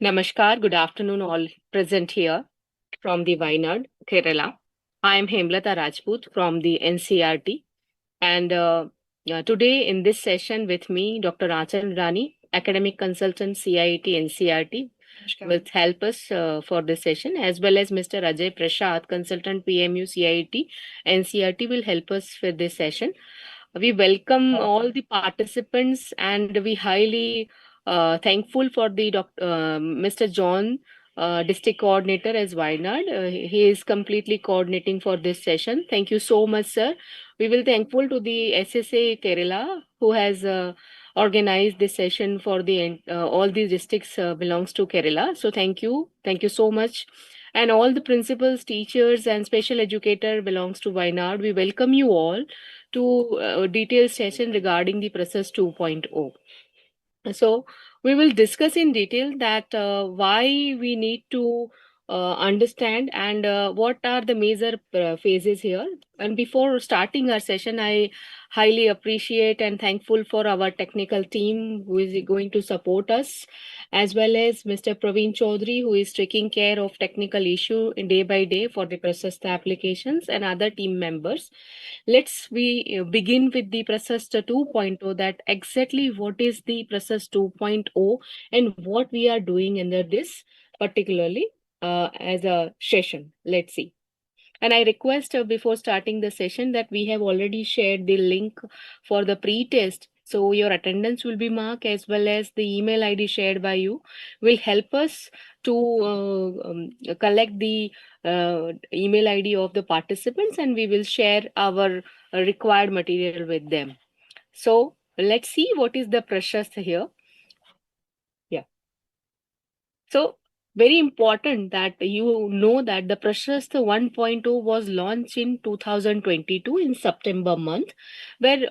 Namaskar, good afternoon, all present here from the Wayanad, Kerala. I am Hemlatta Rajput from the NCERT, and today in this session with me, Dr. Anchal Rani, academic consultant, CIET, NCERT, will help us for this session, as well as Mr. Ajay Prasad, consultant, PMU, CIET, NCERT, will help us for this session. We welcome all the participants and we highly thankful for the Mr. John, district coordinator as Wayanad. He is completely coordinating for this session. Thank you so much, sir. We will thankful to the SSA Kerala who has organized this session for the all these districts belongs to Kerala. So thank you so much. And all the principals, teachers, and special educator belongs to Wayanad. We welcome you all to a detailed session regarding the process 2.0. So we will discuss in detail that why we need to understand and what are the major phases here. And before starting our session, I highly appreciate and thankful for our technical team who is going to support us, as well as Mr. Praveen Chaudhary, who is taking care of technical issue in day by day for the Prasast applications, and other team members. Let's we begin with the Prasast 2.0, that exactly what is the Prasast 2.0 and what we are doing under this particularly as a session. Let's see. And I request before starting the session that we have already shared the link for the pre-test. So your attendance will be marked, as well as the email ID shared by you will help us to collect the email ID of the participants, and we will share our required material with them. So let's see what is the PRASHAST here. Yeah. So very important that you know that the PRASHAST 1.0 was launched in 2022 in September month, where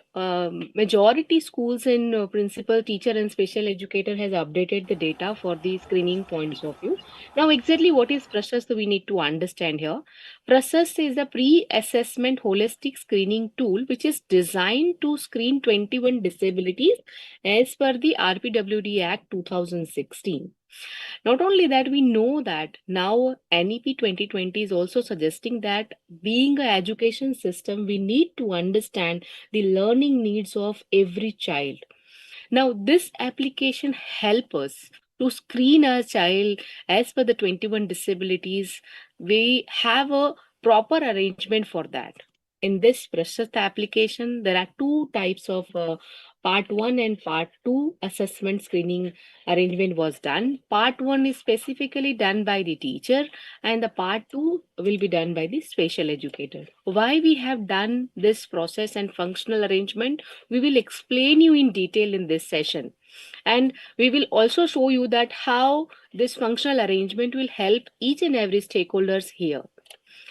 majority schools in principal, teacher, and special educator has updated the data for the screening points of view. Now, exactly what is PRASHAST we need to understand here. PRASHAST is a pre-assessment holistic screening tool which is designed to screen 21 disabilities as per the RPWD Act 2016. Not only that, we know that now NEP 2020 is also suggesting that being an education system, we need to understand the learning needs of every child. Now, this application help us to screen our child as per the 21 disabilities. We have a proper arrangement for that. In this Prasad application, there are two types of part 1 and part 2 assessment screening arrangement was done. Part 1 is specifically done by the teacher, and the part 2 will be done by the special educator. Why we have done this process and functional arrangement, we will explain you in detail in this session. And we will also show you that how this functional arrangement will help each and every stakeholders here.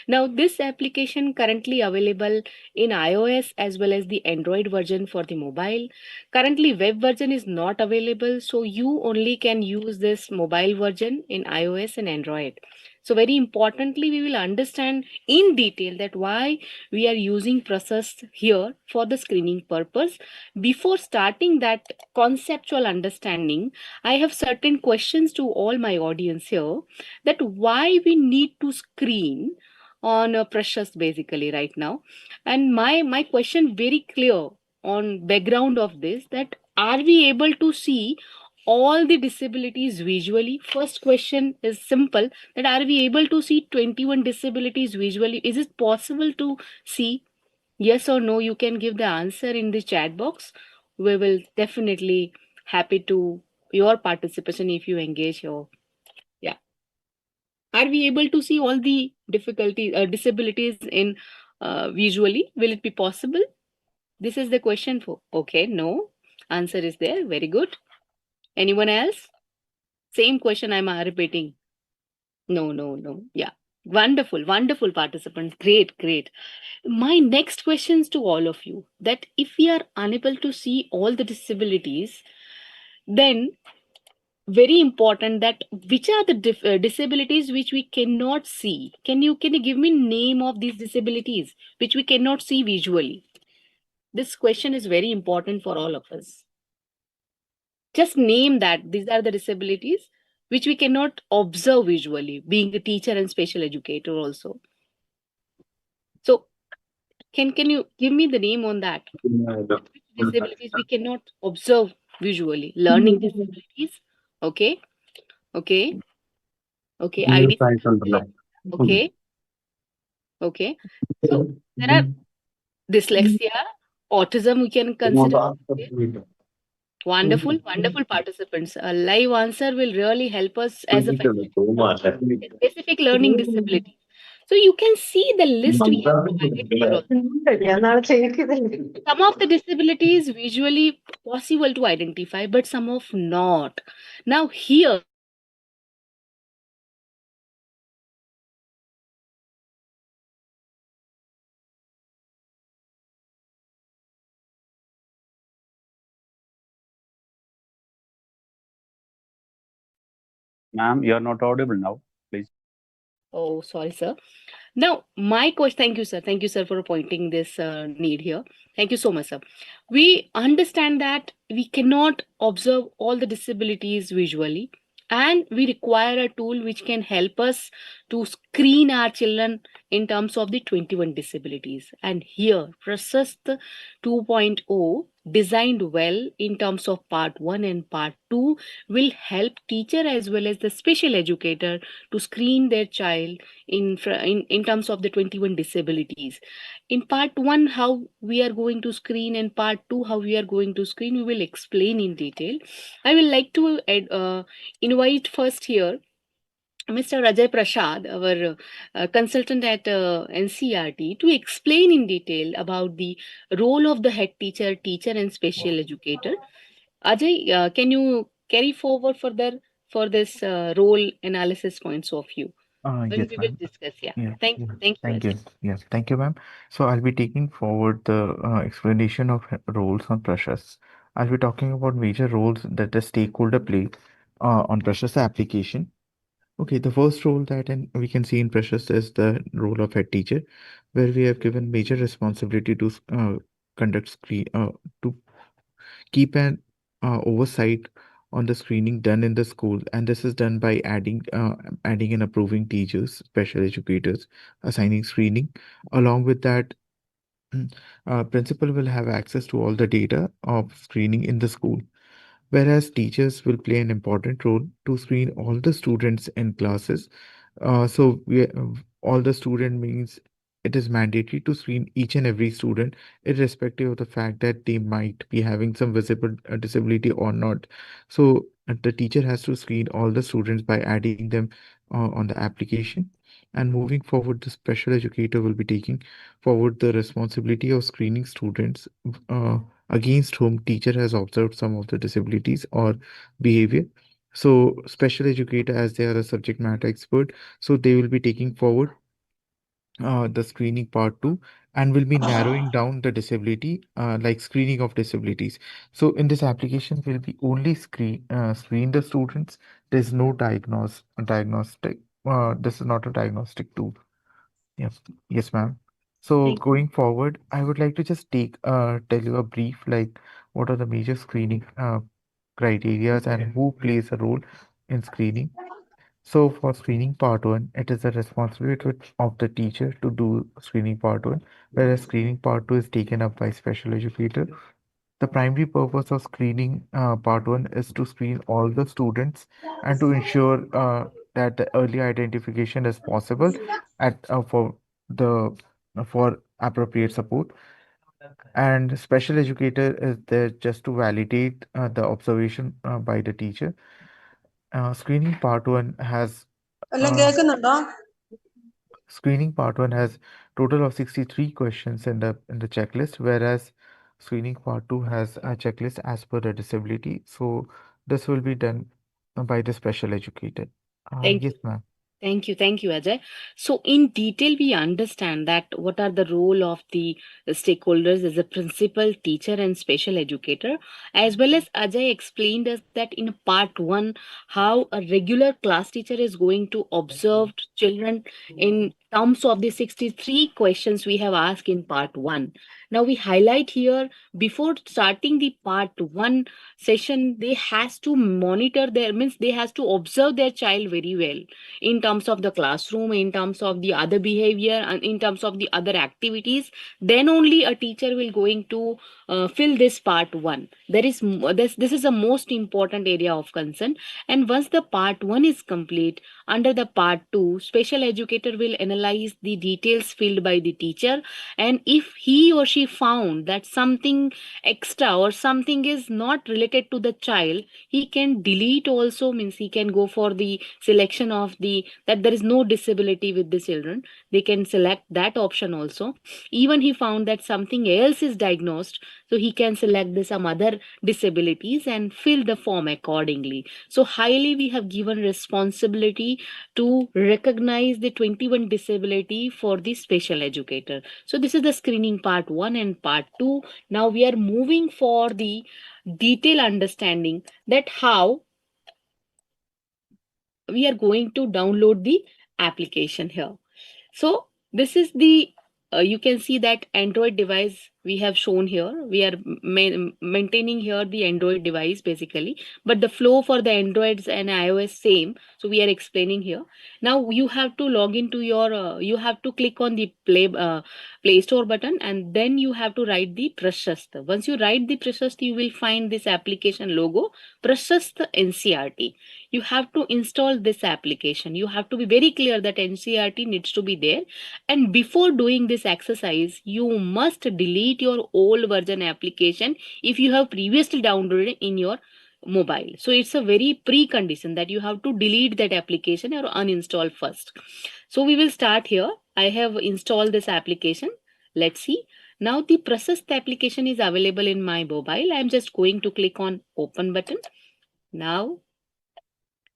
Now, this application currently available in iOS as well as the Android version for the mobile. Currently, web version is not available, so you only can use this mobile version in iOS and Android. So very importantly, we will understand in detail that why we are using PRASHAST here for the screening purpose. Before starting that conceptual understanding, I have certain questions to all my audience here, that why we need to screen on PRASHAST basically right now. And my question very clear on background of this, that are we able to see all the disabilities visually? First question is simple, that are we able to see 21 disabilities visually? Is it possible to see? Yes or no, you can give the answer in the chat box. We will definitely happy to your participation if you engage here. Yeah. Are we able to see all the difficulties, disabilities in visually? Will it be possible? This is the question for. Okay, no. Answer is there. Very good. Anyone else? Same question I'm repeating. No, no, no. Yeah. Wonderful, wonderful participants. Great, great. My next questions to all of you, that if we are unable to see all the disabilities, then very important that which are the disabilities which we cannot see. Can you give me name of these disabilities which we cannot see visually? This question is very important for all of us. Just name that these are the disabilities which we cannot observe visually, being a teacher and special educator also. So can you give me the name on that? Which disabilities we cannot observe visually? Learning disabilities. Okay. Okay. Okay. ID. Okay. Okay. So there are dyslexia, autism we can consider. Wonderful, wonderful participants. A live answer will really help us as a facilitator. Specific learning disabilities. So you can see the list we have provided here also. Some of the disabilities visually possible to identify, but some of not. Now here, Ma'am, you are not audible now. Please. oh, sorry, sir. Now, my question, thank you, sir, for pointing this need here. Thank you so much, sir. We understand that we cannot observe all the disabilities visually, and we require a tool which can help us to screen our children in terms of the 21 disabilities. And here, PRASHAST 2.0, designed well in terms of part 1 and part 2, will help teacher as well as the special educator to screen their child in terms of the 21 disabilities. In part 1 how we are going to screen, and part 2 how we are going to screen, we will explain in detail. I will like to invite first here Mr. Ajay Prasad, our consultant at NCERT, to explain in detail about the role of the head teacher, teacher, and special educator. Ajay, can you carry forward further for this role analysis points of view? When Yes, we will ma'am. discuss. Yeah. Yeah, yeah. Thank you, Thank you. Ajay. Yes, thank you, ma'am. So I'll be taking forward the explanation of roles on pressures. I'll be talking about major roles that the stakeholder play on pressures application. Okay, the first role that we can see in pressures is the role of head teacher, where we have given major responsibility to conduct screen to keep an oversight on the screening done in the school, and this is done by adding and approving teachers, special educators, assigning screening. Along with that, principal will have access to all the data of screening in the school, whereas teachers will play an important role to screen all the students in classes. All the student means it is mandatory to screen each and every student, irrespective of the fact that they might be having some visible disability or not. So the teacher has to screen all the students by adding them on the application. And moving forward, the special educator will be taking forward the responsibility of screening students uh, against whom teacher has observed some of the disabilities or behavior. So special educator, as they are a subject matter expert, so they will be taking forward the screening part two, and will be narrowing down the disability, like screening of disabilities. So in this application, will be only screen the students. There's no diagnostic. This is not a diagnostic tool. Yes, yes, ma'am. So Thank going forward, I would like to just tell you a brief, like what are the major screening criterias and who plays a role in screening. So for screening part one, it is the responsibility of the teacher to do screening part one, whereas screening part two is taken up by special educator. The primary purpose of screening part one is to screen all the students and to ensure that the early identification is possible at the for appropriate support. And special educator is there just to validate the observation by the teacher. Screening part one has എല്ലാം uh, കേൾക്കുന്നുണ്ടോ? Screening part one has total of 63 questions in the checklist, whereas screening part two has a checklist as per the disability. So this will be done by the special educator. thank Yes, you. ma'am. Thank you, Ajay. So, in detail, we understand that what are the role of the stakeholders as a principal, teacher, and special educator, as well as Ajay explained us that in part one, how a regular class teacher is going to observe children in terms of the 63 questions we have asked in part 1. Now we highlight here, before starting the part 1 session, they has to monitor their, means they has to observe their child very well in terms of the classroom, in terms of the other behavior, and in terms of the other activities. Then only a teacher will going to fill this part 1. This is a most important area of concern. And once the part 1 is complete, under the part 2, special educator will analyze the details filled by the teacher, and if he or she found that something extra or something is not related to the child, he can delete also, means he can go for the selection of the that there is no disability with the children. They can select that option also. Even he found that something else is diagnosed, so he can select the some other disabilities and fill the form accordingly. So highly we have given responsibility to recognize the 21 disability for the special educator. So this is the screening part 1 and part 2. Now we are moving for the detailed understanding that how we are going to download the application here. So this is the you can see that Android device we have shown here. We are maintaining here the Android device basically, but the flow for the Androids and iOS same. So we are explaining here. Now you have to log into your you have to click on the Play Store button, and then you have to write the PRASHAST. Once you write the PRASHAST, you will find this application logo, PRASHAST NCERT. You have to install this application. You have to be very clear that NCERT needs to be there. And before doing this exercise, you must delete your old version application if you have previously downloaded in your mobile. So it's a very precondition that you have to delete that application or uninstall first. So we will start here. I have installed this application. Let's see. Now the Prasad application is available in my mobile. I'm just going to click on open button. Now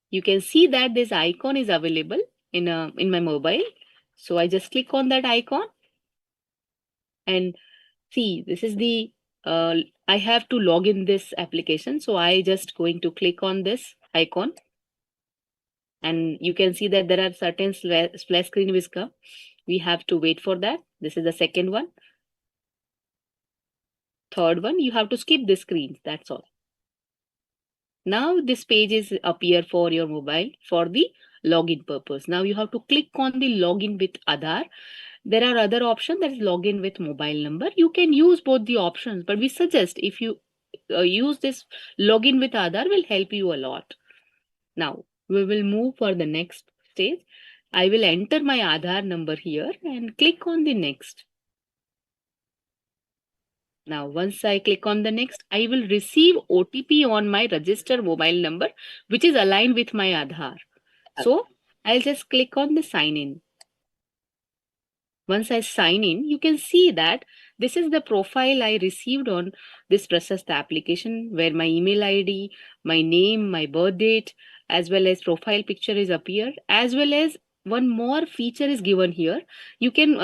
you can see that this icon is available in my mobile. So I just click on that icon and see, this is the I have to log in this application. So I just going to click on this icon, and you can see that there are certain splash screen which come. We have to wait for that. This is the second one. Third one, you have to skip the screen. That's all. Now this page is appear for your mobile for the login purpose. Now you have to click on the login with Aadhaar. There are other options, that is login with mobile number. You can use both the options, but we suggest if you use this login with Aadhaar will help you a lot. Now we will move for the next stage. I will enter my Aadhaar number here and click on the next. Now, once I click on the next, I will receive OTP on my registered mobile number, which is aligned with my Aadhaar. So I'll just click on the sign in. Once I sign in, you can see that this is the profile I received on this Prasad application, where my email ID, my name, my birth date, as well as profile picture is appeared, as well as one more feature is given here. You can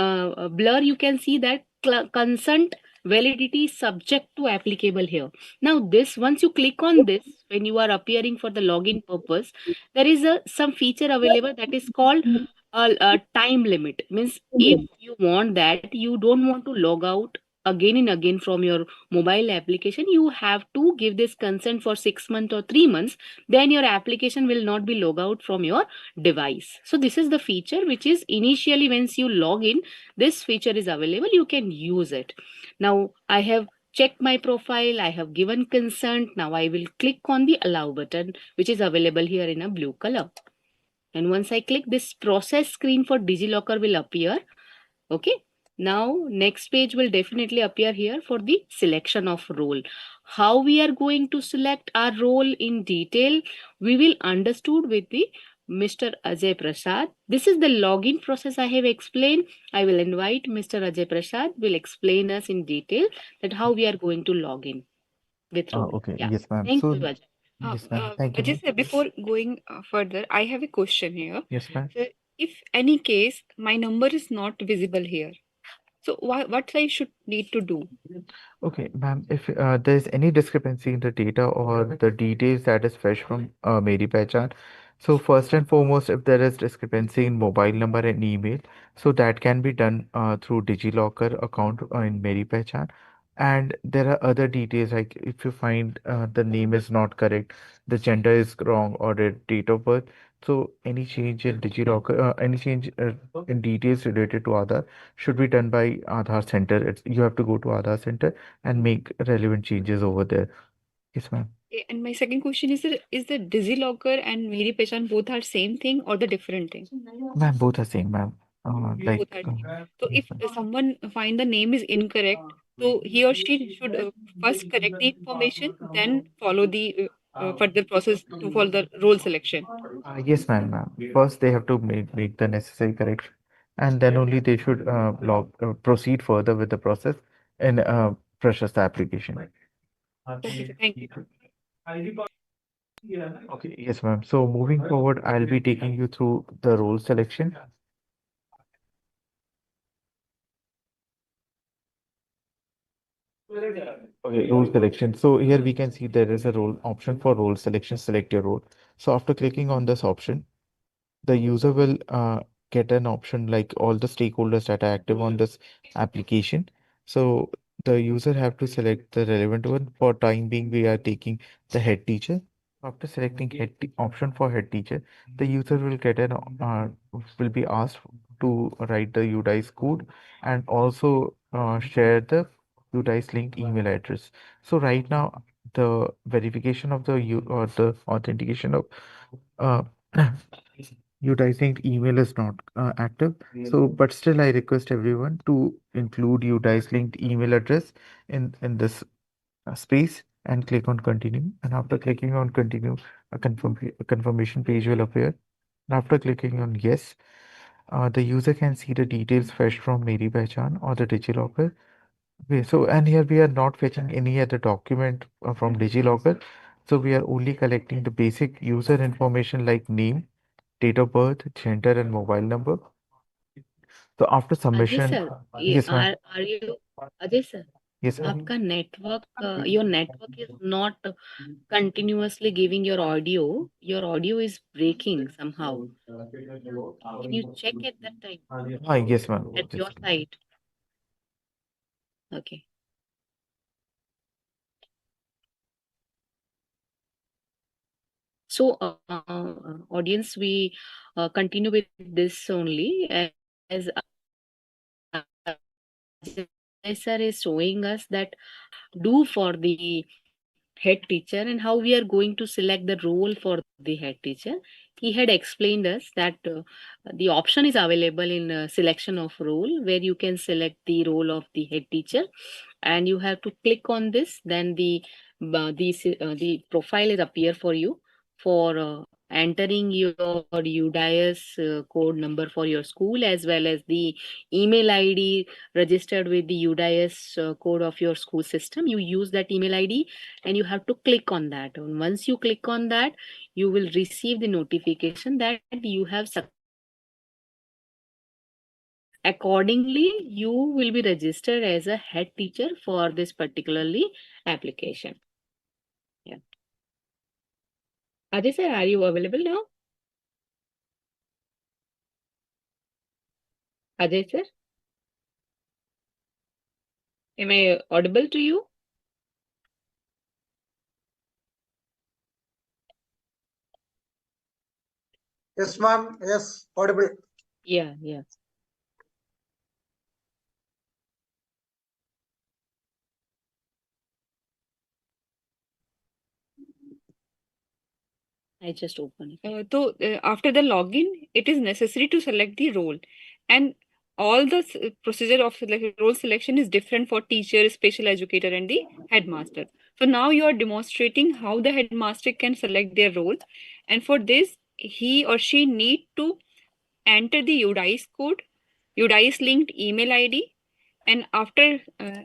blur, you can see that consent validity subject to applicable here. Now this, once you click on this, when you are appearing for the login purpose, there is some feature available that is called a time limit. Means if you want that, you don't want to log out again and again from your mobile application, you have to give this consent for 6 months or 3 months, then your application will not be log out from your device. So this is the feature which is initially once you log in, this feature is available, you can use it. Now I have checked my profile, I have given consent. Now I will click on the allow button, which is available here in a blue color. And once I click, this process screen for DigiLocker will appear. Okay. Now next page will definitely appear here for the selection of role. How we are going to select our role in detail, we will understood with the Mr. Ajay Prasad. This is the login process I have explained. I will invite Mr. Ajay Prasad will explain us in detail that how we are going to log in with role. Okay. Yeah. Yes, ma'am. Thank So, you, Ajay. yes, ma'am. Thank you, Ajay ma'am. sir, before going further, I have a question here. Yes, ma'am. So, if any case my number is not visible here, so what I should need to do? Okay, ma'am, if there's any discrepancy in the data or the details that is fetched from Meri Pehchan, So first and foremost, if there is discrepancy in mobile number and email, so that can be done through DigiLocker account in Meri Pehchan. And there are other details like if you find the name is not correct, the gender is wrong, or the date of birth. So any change in DigiLocker, any change in details related to Aadhaar should be done by Aadhaar Center. You have to go to Aadhaar Center and make relevant changes over there. Yes, ma'am. And my second question is the DigiLocker and Meri Pehchan both are same thing or the different thing? Ma'am, both are same, ma'am. Both are same. So if someone find the name is incorrect, so he or she should first correct the information, then follow the further process to follow the role selection. Yes, ma'am. First, they have to make the necessary correction, and then only they should proceed further with the process and process the application. Okay, sir. Thank you. Okay, yes, ma'am. So moving forward, I'll be taking you through the role selection. Okay, role selection. So here we can see there is a role option for role selection. Select your role. So after clicking on this option, the user will get an option like all the stakeholders that are active on this application. So the user have to select the relevant one. For time being, we are taking the head teacher. After selecting option for head teacher, the user will get an will be asked to write the UDICE code and also share the UDICE linked email address. So right now, the verification of the or the authentication of uh, UDICE email is not active. So, but still, I request everyone to include UDICE linked email address in this space and click on continue. And after clicking on continue, a confirmation page will appear. And after clicking on yes, the user can see the details fetched from Meri Pehchan or the DigiLocker. Okay, so and here we are not fetching any other document from DigiLocker. So we are only collecting the basic user information like name, date of birth, gender, and mobile number. So after Ajay submission, sir, yes, ma'am. are you Ajay sir? Yes, ma'am. आपका network, your network is not continuously giving your audio. Your audio is breaking somehow. Can you check at that time Yes, ma'am. at your side? Okay. So, audience, we continue with this only as Ajay sir is showing us that do for the head teacher and how we are going to select the role for the head teacher. He had explained us that the option is available in selection of role where you can select the role of the head teacher and you have to click on this, then the profile is appear for you for entering your UDIS code number for your school as well as the email ID registered with the UDIS code of your school system. You use that email ID and you have to click on that. And once you click on that, you will receive the notification that you have accordingly you will be registered as a head teacher for this particularly application. Yeah. Ajay sir, are you available now? Ajay sir, am I audible to you? Yes, ma'am. Yes, audible. Yeah, yeah. I just open it. So after the login, it is necessary to select the role, and all the procedure of role selection is different for teacher, special educator, and the headmaster. So now you are demonstrating how the headmaster can select their role, and for this he or she need to enter the UDICE code, UDICE linked email ID, and after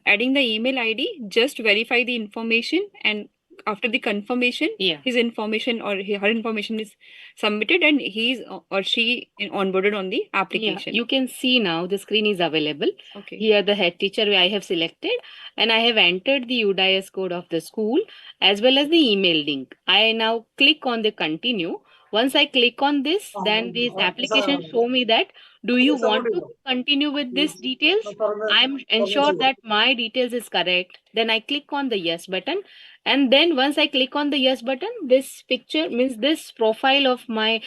adding the email ID, just verify the information, and after the confirmation, Yeah. his information or her information is submitted, and he's or she onboarded on the application. Yeah, you can see now the screen is available. Okay. Here the head teacher I have selected and I have entered the UDIS code of the school as well as the email link. I now click on the continue. Once I click on this, then this application show me that, do you want to continue with this details? I'm ensure that my details is correct. Then I click on the yes button. And then once I click on the yes button, this picture means this profile of my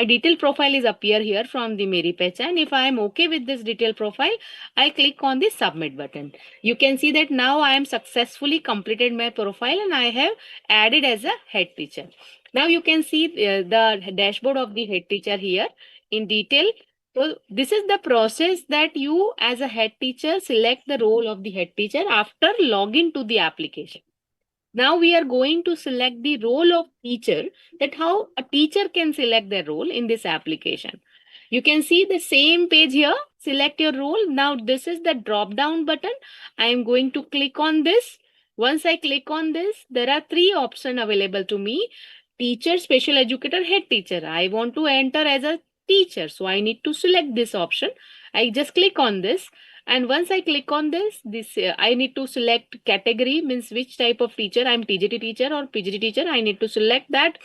detailed profile is appear here from the Meri Pehchan. If I am okay with this detailed profile, I click on the submit button. You can see that now I am successfully completed my profile and I have added as a head teacher. Now you can see the dashboard of the head teacher here in detail. So this is the process that you as a head teacher select the role of the head teacher after login to the application. Now we are going to select the role of teacher, that how a teacher can select their role in this application. You can see the same page here, select your role. Now this is the drop down button. I am going to click on this. Once I click on this, there are 3 options available to me. Teacher, special educator, head teacher. I want to enter as a teacher. So I need to select this option. I just click on this. And once I click on this, I need to select category, means which type of teacher. I'm TGT teacher or PGT teacher. I need to select that.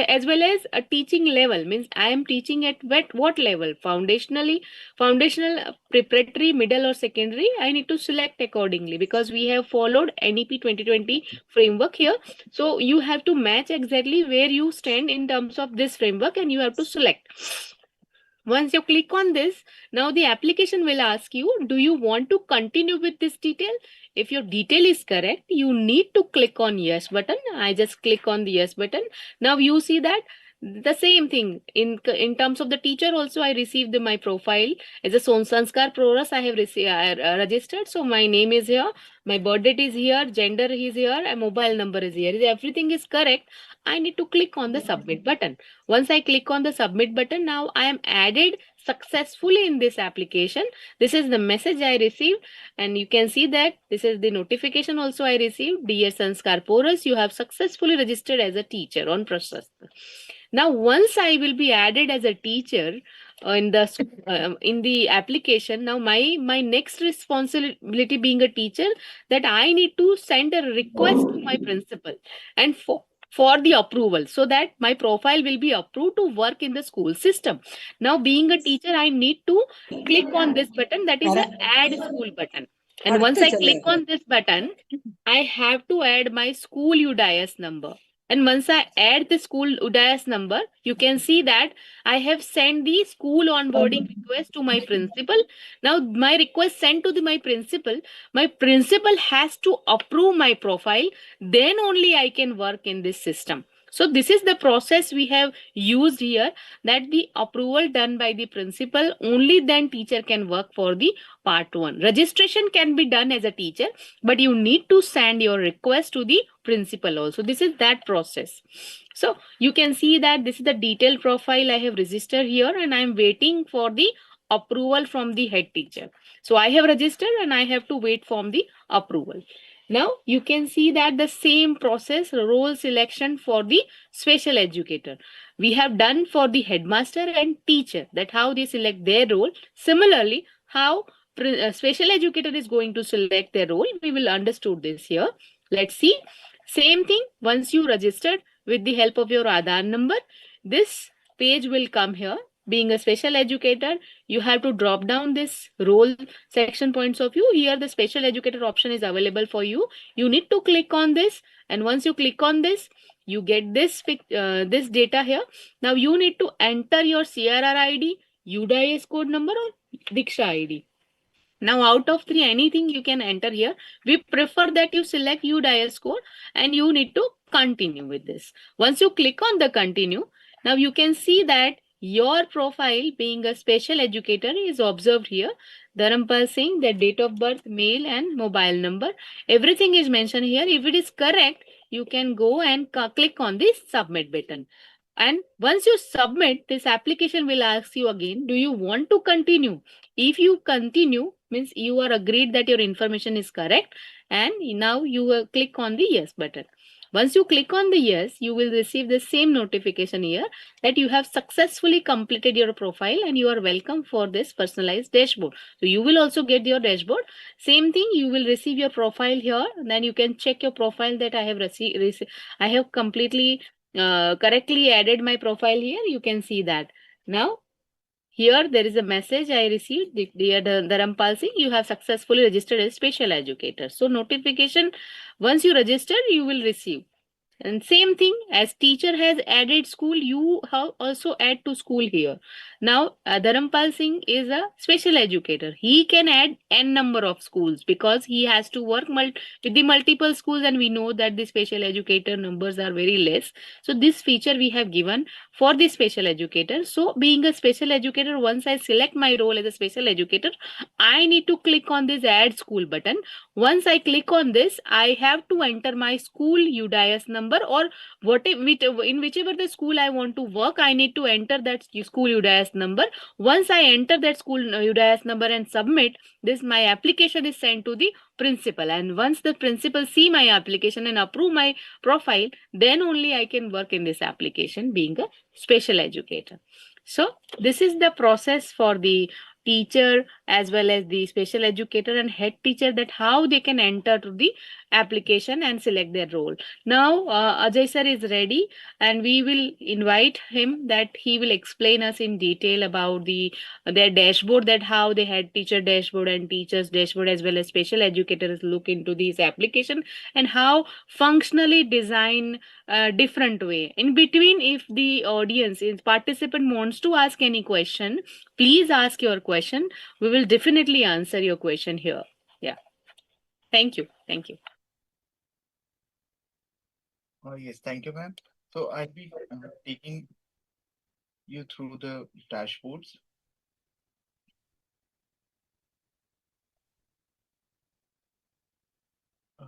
As well as a teaching level, means I am teaching at what level? Foundational, preparatory, middle or secondary. I need to select accordingly because we have followed NEP 2020 framework here. So you have to match exactly where you stand in terms of this framework and you have to select. Once you click on this, now the application will ask you, do you want to continue with this detail? If your detail is correct, you need to click on yes button. I just click on the yes button. Now you see that the same thing in terms of the teacher also, I received my profile as a Sanskar Proras. I have registered. So my name is here, my birth date is here, gender is here, and mobile number is here. If everything is correct, I need to click on the submit button. Once I click on the submit button, now I am added successfully in this application. This is the message I received, and you can see that this is the notification also I received. Dear Sanskar Porus, you have successfully registered as a teacher on PRASHAST. Now, once I will be added as a teacher in the application, now my next responsibility being a teacher, that I need to send a request to my principal and for the approval, so that my profile will be approved to work in the school system. Now, being a teacher, I need to click on this button, that is a add school button. And once I click on this button, I have to add my school UDIS number. And once I add the school UDIS number, you can see that I have sent the school onboarding request to my principal. Now, my request sent to my principal has to approve my profile. Then only I can work in this system. So this is the process we have used here, that the approval done by the principal, only then teacher can work for the part 1. Registration can be done as a teacher, but you need to send your request to the principal also. This is that process. So you can see that this is the detailed profile I have registered here, and I am waiting for the approval from the head teacher. So I have registered and I have to wait for the approval. Now you can see that the same process, role selection for the special educator, we have done for the headmaster and teacher, that how they select their role. Similarly, how special educator is going to select their role, we will understood this here. Let's see. Same thing, once you registered with the help of your Aadhaar number, this page will come here. Being a special educator, you have to drop down this role section points of view. Here the special educator option is available for you. You need to click on this, and once you click on this, you get this data here. Now you need to enter your CRR ID, UDIS code number or Diksha ID. Now out of 3, anything you can enter here. We prefer that you select UDIS code and you need to continue with this. Once you click on the continue, now you can see that your profile being a special educator is observed here. Dharampal Singh, the date of birth, mail and mobile number. Everything is mentioned here. If it is correct, you can go and click on this submit button. And once you submit, this application will ask you again, do you want to continue? If you continue, means you are agreed that your information is correct, and now you will click on the yes button. Once you click on the yes, you will receive the same notification here that you have successfully completed your profile and you are welcome for this personalized dashboard. So you will also get your dashboard. Same thing, you will receive your profile here. Then you can check your profile that I have received. I have completely correctly added my profile here, you can see that. Now, here there is a message I received. Dear Dharampal Singh, you have successfully registered as special educator. So notification, once you register, you will receive. And same thing as teacher has added school, you have also add to school here. Now, Dharampal Singh is a special educator. He can add n number of schools because he has to work with the multiple schools, and we know that the special educator numbers are very less. So this feature we have given for the special educator. So being a special educator, once I select my role as a special educator, I need to click on this add school button. Once I click on this, I have to enter my school UDIS number, or in whichever the school I want to work, I need to enter that school UDIS number. Once I enter that school UDIS number and submit this, my application is sent to the principal. And once the principal see my application and approve my profile, then only I can work in this application being a special educator. So this is the process for the teacher as well as the special educator and head teacher, that how they can enter to the application and select their role. Now Ajay sir is ready, and we will invite him that he will explain us in detail about their dashboard, that how the head teacher dashboard and teachers dashboard as well as special educators look into this application, and how functionally design a different way. In between, if the audience is participant wants to ask any question, please ask your question. We will definitely answer your question here. Yeah. Thank you. Thank you. Yes, thank you, ma'am. So I'll be taking you through the dashboards. Uh,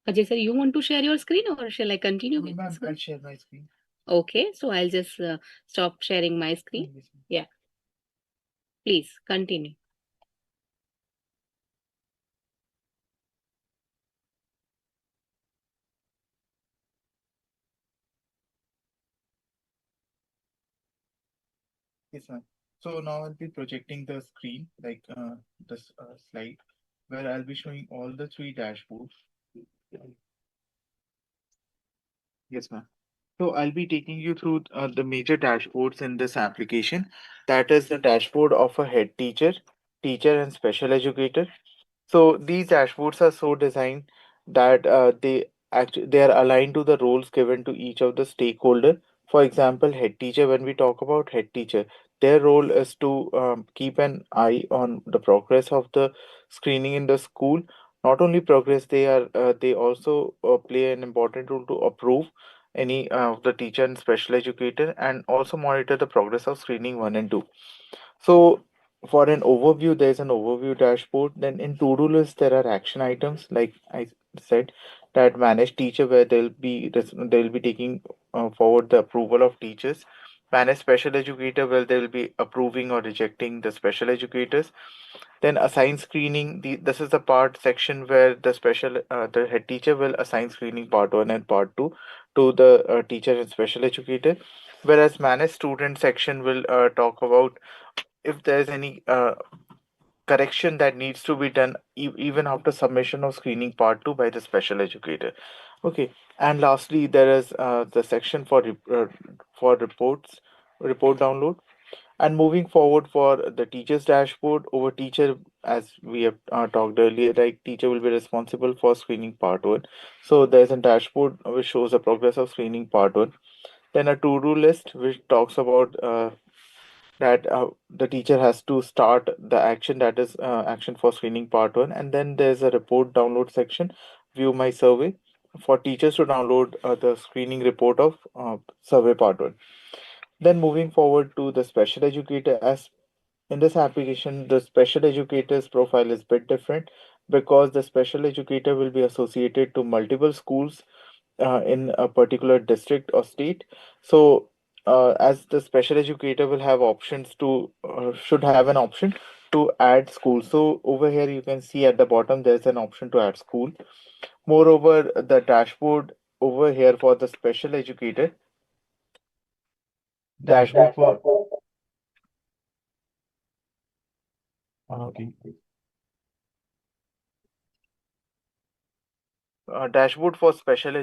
Ajay sir, you want to share your screen or shall I continue? Ma'am, I'll share my screen. Okay, so I'll just stop sharing my screen. Yes, ma'am. Yeah. Please continue. Yes, ma'am. So now I'll be projecting the screen, like this slide, where I'll be showing all the three dashboards. Yes, ma'am. So I'll be taking you through the major dashboards in this application. That is the dashboard of a head teacher, teacher and special educator. So these dashboards are so designed that they are aligned to the roles given to each of the stakeholder. For example, head teacher. When we talk about head teacher, their role is to keep an eye on the progress of the screening in the school. Not only progress, they also play an important role to approve any of the teacher and special educator, and also monitor the progress of screening 1 and 2. So for an overview, there's an overview dashboard. Then in to-do list, there are action items, like I said, that manage teacher, where they'll be taking forward the approval of teachers. Manage special educator, where they'll be approving or rejecting the special educators. Then assign screening. This is the part section where the head teacher will assign screening part 1 and part 2 to the teacher and special educator. Whereas manage student section will talk about if there's any correction that needs to be done even after submission of screening part 2 by the special educator. Okay, and lastly, there is the section for report download. And moving forward, for the teacher's dashboard, over teacher, as we have talked earlier, like teacher will be responsible for screening part 1. So there's a dashboard which shows the progress of screening part 1. Then a to-do list which talks about that the teacher has to start the action, that is action for screening part 1. And then there's a report download section, view my survey, for teachers to download the screening report of survey part 1. Then moving forward to the special educator, as in this application, the special educator's profile is a bit different, because the special educator will be associated to multiple schools in a particular district or state. So, as the special educator will have options to, should have an option to add school. So, over here, you can see at the bottom, there's an option to add school. Moreover, the dashboard over here for the special educator, dashboard for, okay. Dashboard for special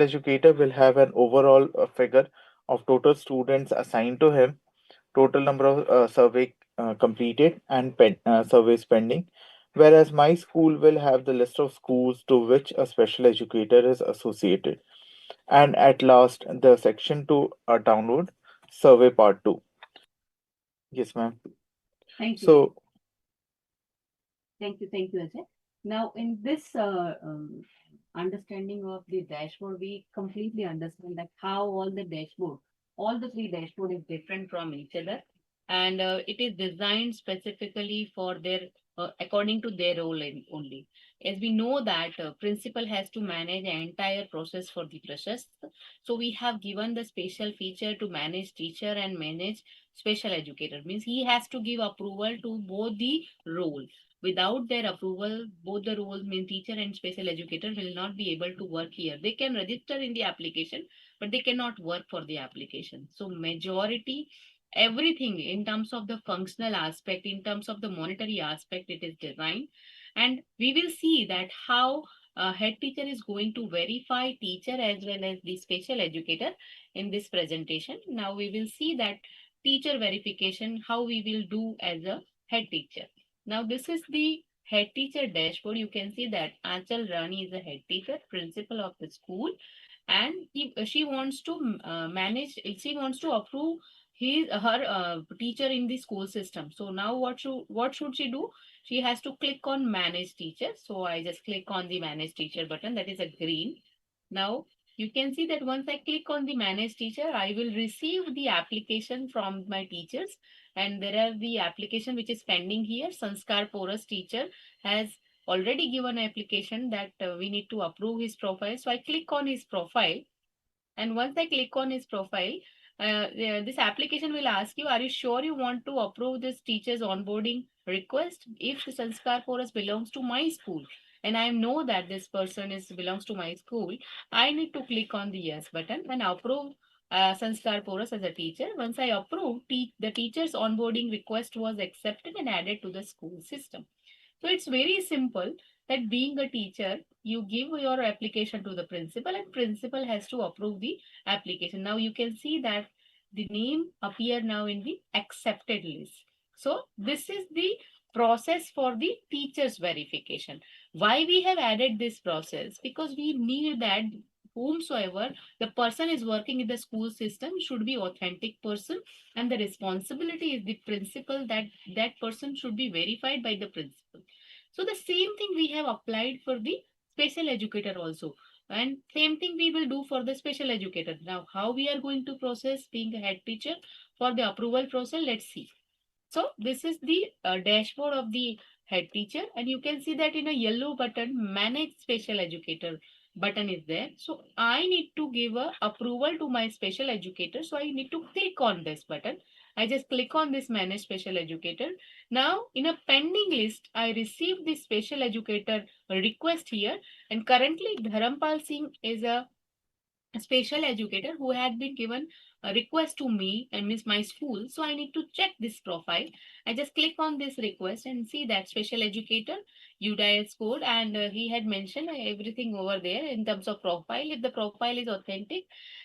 educator will have an overall figure of total students assigned to him, total number of survey completed, and surveys pending. Whereas my school will have the list of schools to which a special educator is associated. And at last, the section to download survey part 2. Yes, ma'am. Thank you. So, Thank you, Ajay. Now, in this understanding of the dashboard, we completely understand that how all the three dashboard is different from each other, and it is designed specifically for their according to their role only. As we know that principal has to manage the entire process for the PRASHAST, so we have given the special feature to manage teacher and manage special educator. Means he has to give approval to both the roles. Without their approval, both the roles, mean teacher and special educator, will not be able to work here. They can register in the application, but they cannot work for the application. So majority, everything in terms of the functional aspect, in terms of the monetary aspect, it is designed. And we will see that how head teacher is going to verify teacher as well as the special educator in this presentation. Now we will see that teacher verification, how we will do as a head teacher. Now this is the head teacher dashboard. You can see that Anchal Rani is a head teacher, principal of the school, and she wants to manage, she wants to approve her teacher in the school system. So now what should she do? She has to click on manage teacher. So I just click on the manage teacher button, that is a green. Now you can see that once I click on the manage teacher, I will receive the application from my teachers, and there are the application which is pending here. Sanskar Porous teacher has already given an application that we need to approve his profile. So I click on his profile, and once I click on his profile, this application will ask you, are you sure you want to approve this teacher's onboarding request? If Sanskar Porous belongs to my school, and I know that this person belongs to my school, I need to click on the yes button and approve Sanskar Porous as a teacher. Once I approve, the teacher's onboarding request was accepted and added to the school system. So it's very simple that being a teacher, you give your application to the principal and principal has to approve the application. Now you can see that the name appear now in the accepted list. So this is the process for the teacher's verification. Why we have added this process? Because we need that whomsoever the person is working in the school system should be authentic person, and the responsibility is the principal, that that person should be verified by the principal. So the same thing we have applied for the special educator also, and same thing we will do for the special educator. Now how we are going to process being a head teacher for the approval process, let's see. So this is the dashboard of the head teacher, and you can see that in a yellow button, manage special educator button is there. So I need to give a approval to my special educator. So I need to click on this button. I just click on this manage special educator. Now in a pending list, I received the special educator request here, and currently Dharampal Singh is a special educator who had been given a request to me and miss my school. So I need to check this profile. I just click on this request and see that special educator UDIS code, and he had mentioned everything over there in terms of profile. If the profile is authentic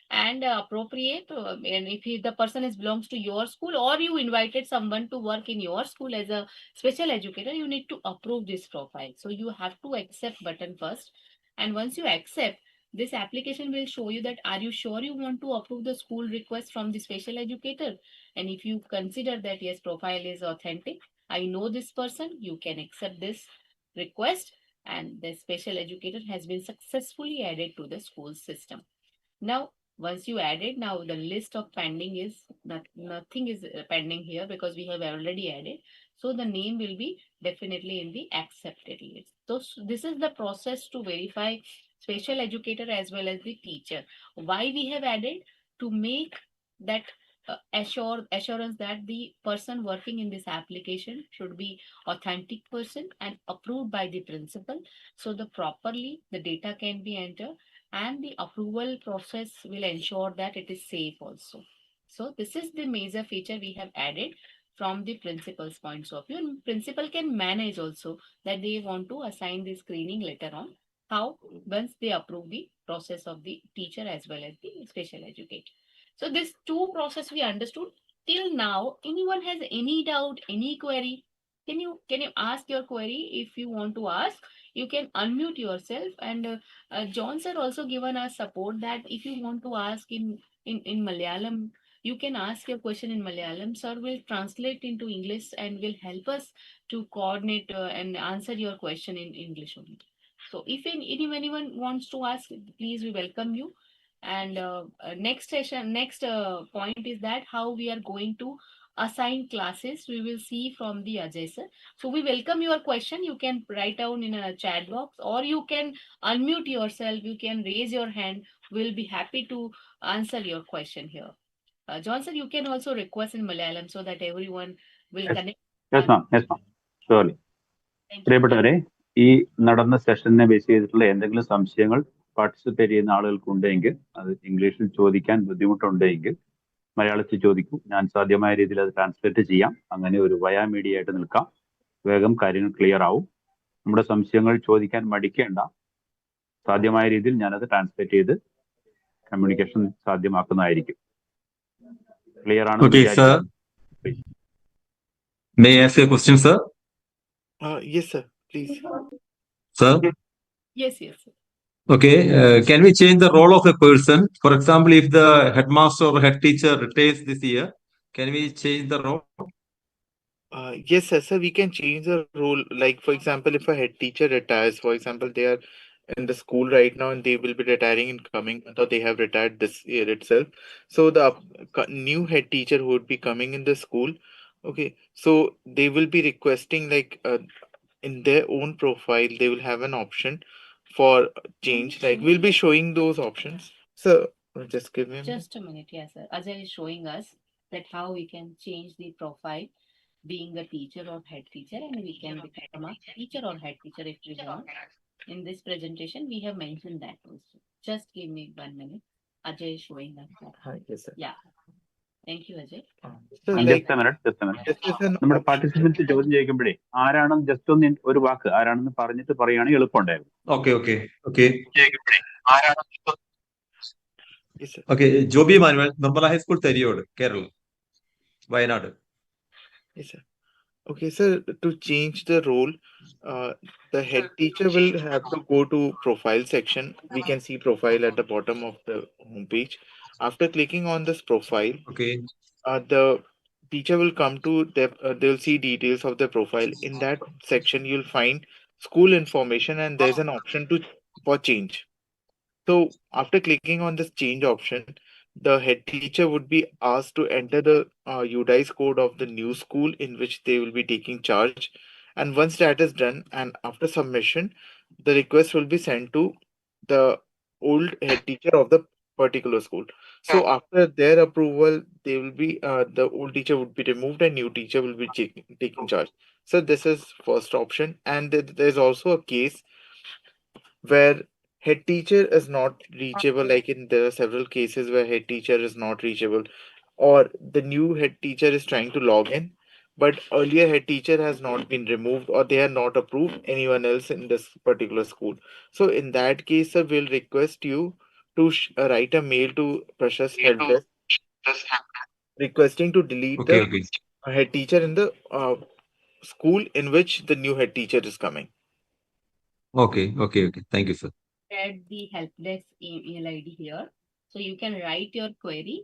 and appropriate, and if the person is belongs to your school, or you invited someone to work in your school as a special educator, you need to approve this profile. So you have to accept button first, and once you accept, this application will show you that are you sure you want to approve the school request from the special educator? And if you consider that yes, profile is authentic, I know this person, you can accept this request, and the special educator has been successfully added to the school system. Now, once you add it, now the list of pending is nothing is pending here because we have already added. So the name will be definitely in the accepted list. So this is the process to verify special educator as well as the teacher. Why we have added? To make that assurance that the person working in this application should be authentic person and approved by the principal, so the properly the data can be entered, and the approval process will ensure that it is safe also. So this is the major feature we have added from the principal's points of view. And principal can manage also that they want to assign the screening later on. how once they approve the process of the teacher as well as the special educator. So this two process we understood. Till now, anyone has any doubt, any query? Can you ask your query? If you want to ask, you can unmute yourself. And John sir also given us support that if you want to ask in Malayalam, you can ask your question in Malayalam. Sir will translate into English and will help us to coordinate and answer your question in English only. So if anyone wants to ask, please we welcome you. And next session, next point is that how we are going to assign classes. We will see from the Ajay sir. So we welcome your question. You can write down in a chat box or you can unmute yourself. You can raise your hand. We'll be happy to answer your question here. John sir, you can also request in Malayalam so that everyone will Yes. connect. Yes, ma'am. Yes, ma'am. Surely. Thank you. പ്രിയപ്പെട്ടവരെ, ഈ നടന്ന സെഷനെ base ചെയ്തിട്ടുള്ള എന്തെങ്കിലും സംശയങ്ങൾ participate ചെയ്യുന്ന ആളുകൾക്കുണ്ടെങ്കിൽ അത് ഇംഗ്ലീഷിൽ ചോദിക്കാൻ ബുദ്ധിമുട്ടുണ്ടെങ്കിൽ മലയാളത്തിൽ ചോദിക്കൂ. ഞാൻ സാധ്യമായ രീതിയിൽ അത് ട്രാൻസ്ലേറ്റ് ചെയ്യാം. അങ്ങനെ ഒരു വയാ മീഡിയ ആയിട്ട് നിൽക്കാം. വേഗം കാര്യങ്ങൾ ക്ലിയർ ആവും. നമ്മുടെ സംശയങ്ങൾ ചോദിക്കാൻ മടിക്കേണ്ട. സാധ്യമായ രീതിയിൽ ഞാനത് ട്രാൻസ്ലേറ്റ് ചെയ്ത് കമ്മ്യൂണിക്കേഷൻ സാധ്യമാക്കുന്നതായിരിക്കും. ക്ലിയർ ആണെന്ന് Okay, sir. Please. May I ask a question, sir? Yes, sir. Please. Sir? Yes, yes. Sir. Okay, can we change the role of a person? For example, if the headmaster or head teacher retires this year, can we change the role? Yes, sir. So we can change the role. Like, for example, if a head teacher retires, for example, they are in the school right now and they will be retiring in coming month, or they have retired this year itself. So the new head teacher who would be coming in the school, okay, so they will be requesting like in their own profile, they will have an option for change. Like we'll be showing those options. So just give me a minute. Just a minute, yes, sir. Ajay is showing us that how we can change the profile being a teacher or head teacher, and we can become a teacher or head teacher if we want. In this presentation, we have mentioned that also. Just give me 1 minute. Ajay is showing us that. Hi, yes, sir. Yeah. Thank you, Ajay. So And like just a minute. this is an നമ്മുടെ option. Participants ചോദ്യം ചോദിക്കുമ്പോഴേ ആരാണെന്ന് just ഒന്ന് ഒരു വാക്ക് ആരാണെന്ന് പറഞ്ഞിട്ട് പറയുകയാണെങ്കിൽ എളുപ്പമുണ്ടായിരുന്നു. Okay. Yes, sir. Okay, Joby Manuel, Nirmala High School, Theriyod, Kerala, Wayanad. Yes, sir. Okay, sir, to change the role, the head teacher will have to go to profile section. We can see profile at the bottom of the homepage. After clicking on this profile, Okay. the teacher will come to they'll see details of the profile. In that section, you'll find school information and there's an option for change. So after clicking on this change option, the head teacher would be asked to enter the UDICE code of the new school in which they will be taking charge. And once that is done, and after submission, the request will be sent to the old head teacher of the particular school. So after their approval, they will be the old teacher would be removed and new teacher will be taking charge. So this is first option, and there's also a case where head teacher is not reachable. Like in there are several cases where head teacher is not reachable, or the new head teacher is trying to log in, but earlier head teacher has not been removed, or they are not approved anyone else in this particular school. So in that case, sir, we'll request you to write a mail to PRASHAST help desk requesting to delete the Okay. head teacher in the school in which the new head teacher is coming. Okay. Thank you, sir. Add the help desk email ID here. So you can write your query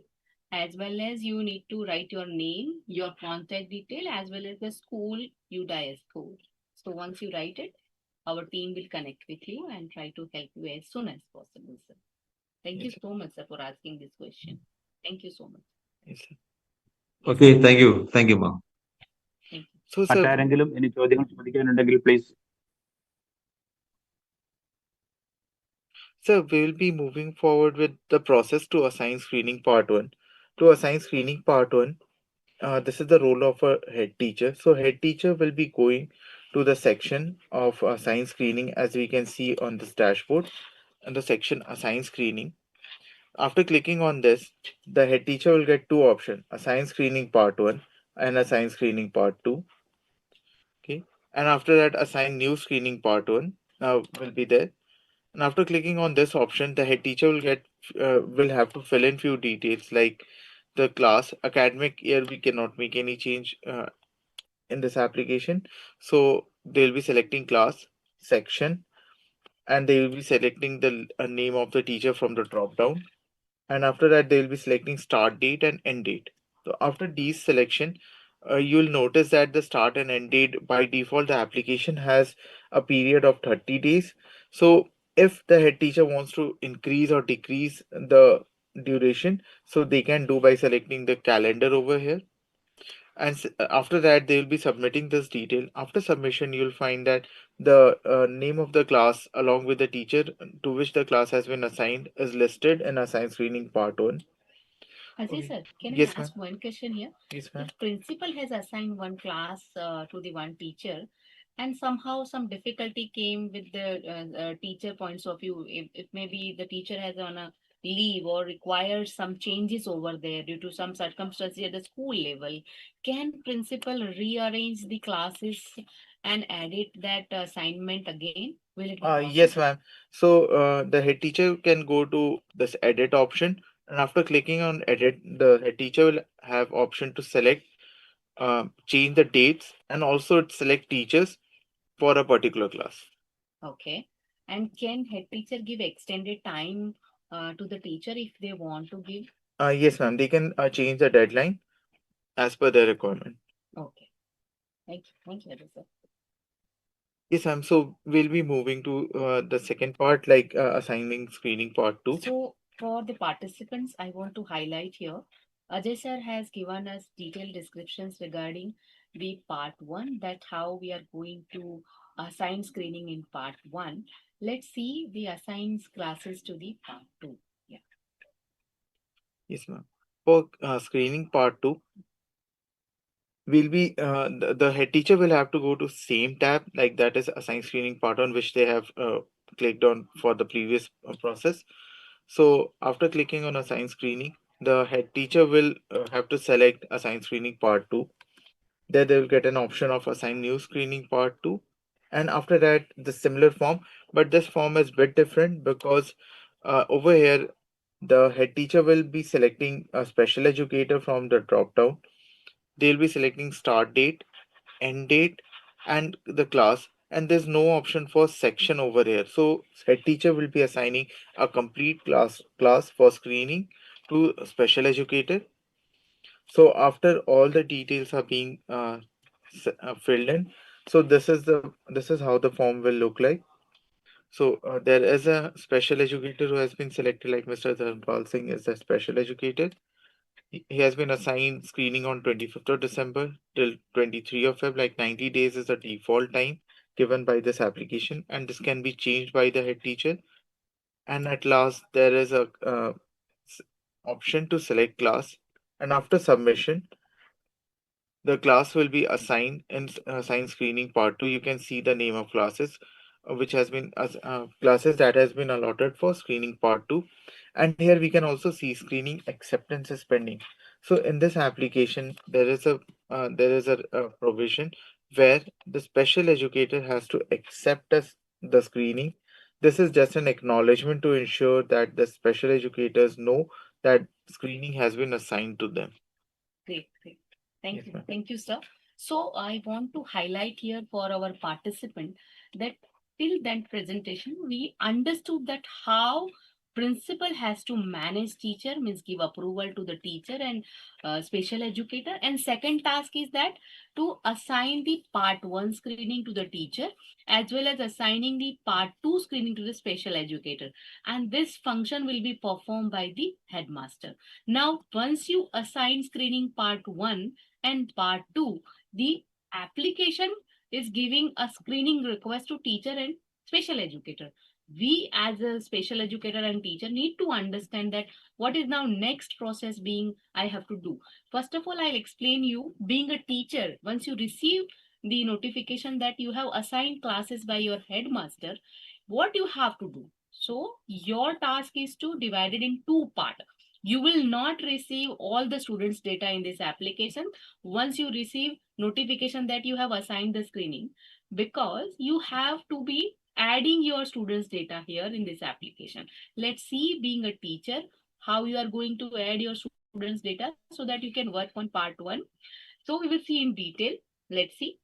as well as you need to write your name, your contact detail, as well as the school UDIS code. So once you write it, our team will connect with you and try to help you as soon as possible, sir. Thank you Yes, sir. so much, sir, for asking this question. Thank you so much. Yes, sir. Okay, thank you, ma'am. Thank you. So, sir, മറ്റാരെങ്കിലും ഇനി ചോദ്യങ്ങൾ ചോദിക്കാനുണ്ടെങ്കിൽ please. sir, we will be moving forward with the process to assign screening part 1. To assign screening part 1, this is the role of a head teacher. So head teacher will be going to the section of assign screening, as we can see on this dashboard, and the section assign screening. After clicking on this, the head teacher will get two options: assign screening part 1 and assign screening part 2. Okay, and after that, assign new screening part 1 will be there. And after clicking on this option, the head teacher will have to fill in few details like the class. Academic year, we cannot make any change in this application. So they'll be selecting class, section, and they will be selecting the name of the teacher from the drop down. And after that, they will be selecting start date and end date. So after these selection, you'll notice that the start and end date, by default, the application has a period of 30 days. So if the head teacher wants to increase or decrease the duration, so they can do by selecting the calendar over here. And after that, they will be submitting this detail. After submission, you'll find that the name of the class along with the teacher to which the class has been assigned is listed in assigned screening part 1. Ajay Okay. sir, can Yes, I ask one question here? Yes, ma'am. If principal has assigned one class to the one teacher, and somehow some difficulty came with the teacher points of view, if maybe the teacher has on a leave or requires some changes over there due to some circumstances at the school level, can principal rearrange the classes and edit that assignment again? Will it be Yes, possible? ma'am. So the head teacher can go to this edit option, and after clicking on edit, the head teacher will have option to select, change the dates, and also select teachers for a particular class. Okay. And can head teacher give extended time to the teacher if they want to give? Yes, ma'am. They can change the deadline as per their requirement. Okay. Thank you. Thank you, Ajay sir. Yes, ma'am. So we'll be moving to the second part, like assigning screening part 2. So for the participants, I want to highlight here, Ajay sir has given us detailed descriptions regarding the part 1, that how we are going to assign screening in part 1. Let's see the assigned classes to the part 2. Yeah. Yes, ma'am. For screening part 2, will be the head teacher will have to go to same tab, like that is assign screening part on which they have clicked on for the previous process. So after clicking on assign screening, the head teacher will have to select assign screening part 2. There they will get an option of assign new screening part 2, and after that the similar form, but this form is bit different because over here the head teacher will be selecting a special educator from the drop down. They'll be selecting start date, end date, and the class, and there's no option for section over here. So head teacher will be assigning a complete class for screening to a special educator. So after all the details are being filled in, so this is how the form will look like. So there is a special educator who has been selected, like Mr. Dharpal Singh is a special educator. He has been assigned screening on 25th of December till 23 of Feb. Like 90 days is the default time given by this application, and this can be changed by the head teacher. And at last, there is a option to select class, and after submission, the class will be assigned in assigned screening part 2. You can see the name of classes which has been classes that has been allotted for screening part 2, and here we can also see screening acceptance is pending. So in this application there is a provision where the special educator has to accept the screening. This is just an acknowledgement to ensure that the special educators know that screening has been assigned to them. Great, great. Thank Yes, you. ma'am. Thank you, sir. So I want to highlight here for our participant that till that presentation, we understood that how principal has to manage teacher, means give approval to the teacher and special educator. And second task is that to assign the part 1 screening to the teacher, as well as assigning the part 2 screening to the special educator. And this function will be performed by the headmaster. Now, once you assign screening part 1 and part 2, the application is giving a screening request to teacher and special educator. We as a special educator and teacher need to understand that what is now next process being I have to do. First of all, I'll explain you, being a teacher, once you receive the notification that you have assigned classes by your headmaster, what you have to do. So your task is to divide it in two parts. You will not receive all the students data in this application once you receive notification that you have assigned the screening, because you have to be adding your students' data here in this application. Let's see, being a teacher, how you are going to add your students' data so that you can work on part 1. So we will see in detail. Let's see.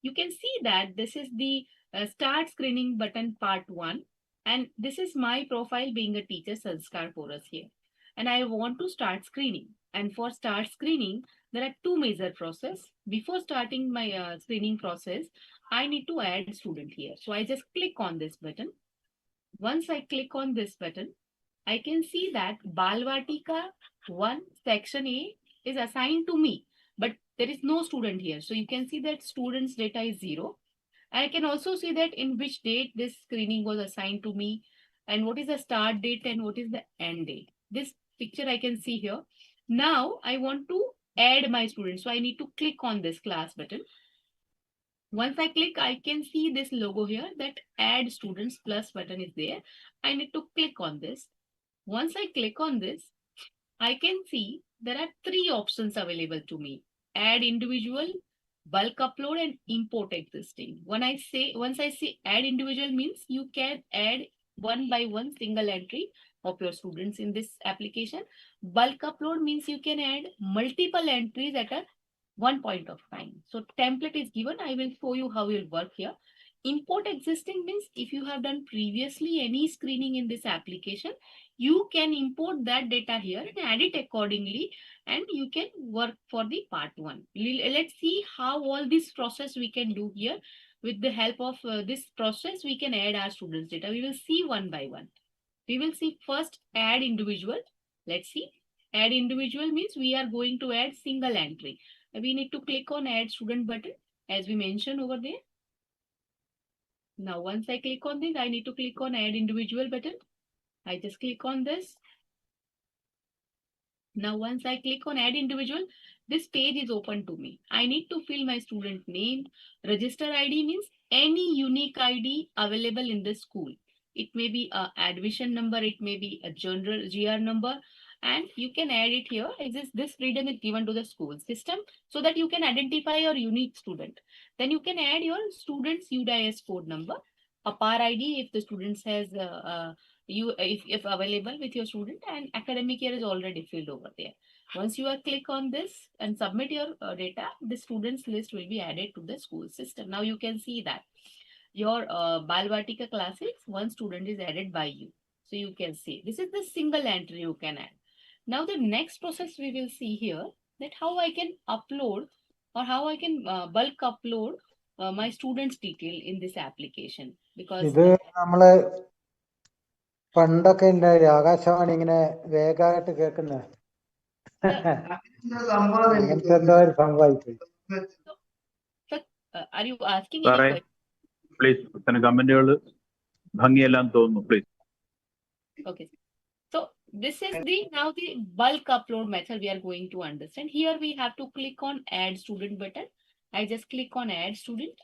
You can see that this is the start screening button part 1. And this is my profile being a teacher Sanskar for us here. And I want to start screening. And for start screening, there are 2 major process. Before starting my screening process, I need to add student here. So I just click on this button. Once I click on this button, I can see that Balvatika 1 section A is assigned to me, but there is no student here. So you can see that students data is 0. I can also see that in which date this screening was assigned to me and what is the start date and what is the end date. This picture I can see here. Now I want to add my students. So I need to click on this class button. Once I click, I can see this logo here that add students plus button is there. I need to click on this. Once I click on this, I can see there are 3 options available to me. Add individual, bulk upload and import existing. Once I say add individual means you can add 1 by 1 single entry of your students in this application. Bulk upload means you can add multiple entries at a one point of time. So template is given. I will show you how it will work here. Import existing means if you have done previously any screening in this application, you can import that data here and add it accordingly, and you can work for the part 1. Let's see how all this process we can do here. With the help of this process, we can add our students data. We will see one by one. We will see first add individual. Let's see. Add individual means we are going to add single entry. We need to click on add student button as we mentioned over there. Now, once I click on this, I need to click on add individual button. I just click on this. Now, once I click on add individual, this page is open to me. I need to fill my student name. Register ID means any unique ID available in the school. It may be a admission number, it may be a general GR number, and you can add it here. This freedom is given to the school system so that you can identify your unique student. Then you can add your student's UDIS code number, a PAR ID if the student has if available with your student, and academic year is already filled over there. Once you click on this and submit your data, the students list will be added to the school system. Now you can see that your Balvatika classes, one student is added by you. So you can see this is the single entry you can add. Now the next process we will see here, that how I can upload or how I can bulk upload my students detail in this application, because ഇത് നമ്മള് പണ്ടൊക്കെ ഉണ്ടായില്ലേ ആകാശവാണി ഇങ്ങനെ വേഗമായിട്ട് കേൾക്കുന്നത് അങ്ങനത്തെ എന്തോ ഒരു സംഭവമായിപ്പോയി. Are you asking any question? Please, കമന്റുകൾ ഭംഗിയെല്ലാം തോന്നുന്നു, please. Okay. So this is now the bulk upload method we are going to understand. Here we have to click on add student button. I just click on add student.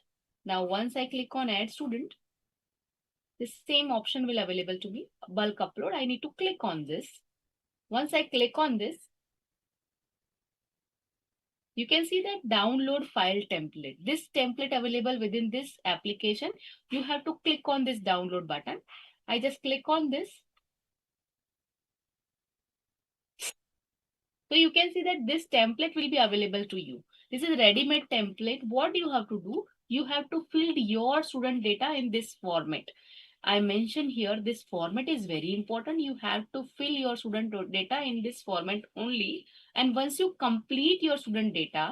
Now once I click on add student, the same option will available to me, bulk upload. I need to click on this. Once I click on this, you can see that download file template. This template available within this application. You have to click on this download button. I just click on this. So you can see that this template will be available to you. This is a ready-made template. What you have to do, you have to fill your student data in this format. I mentioned here this format is very important. You have to fill your student data in this format only. And once you complete your student data,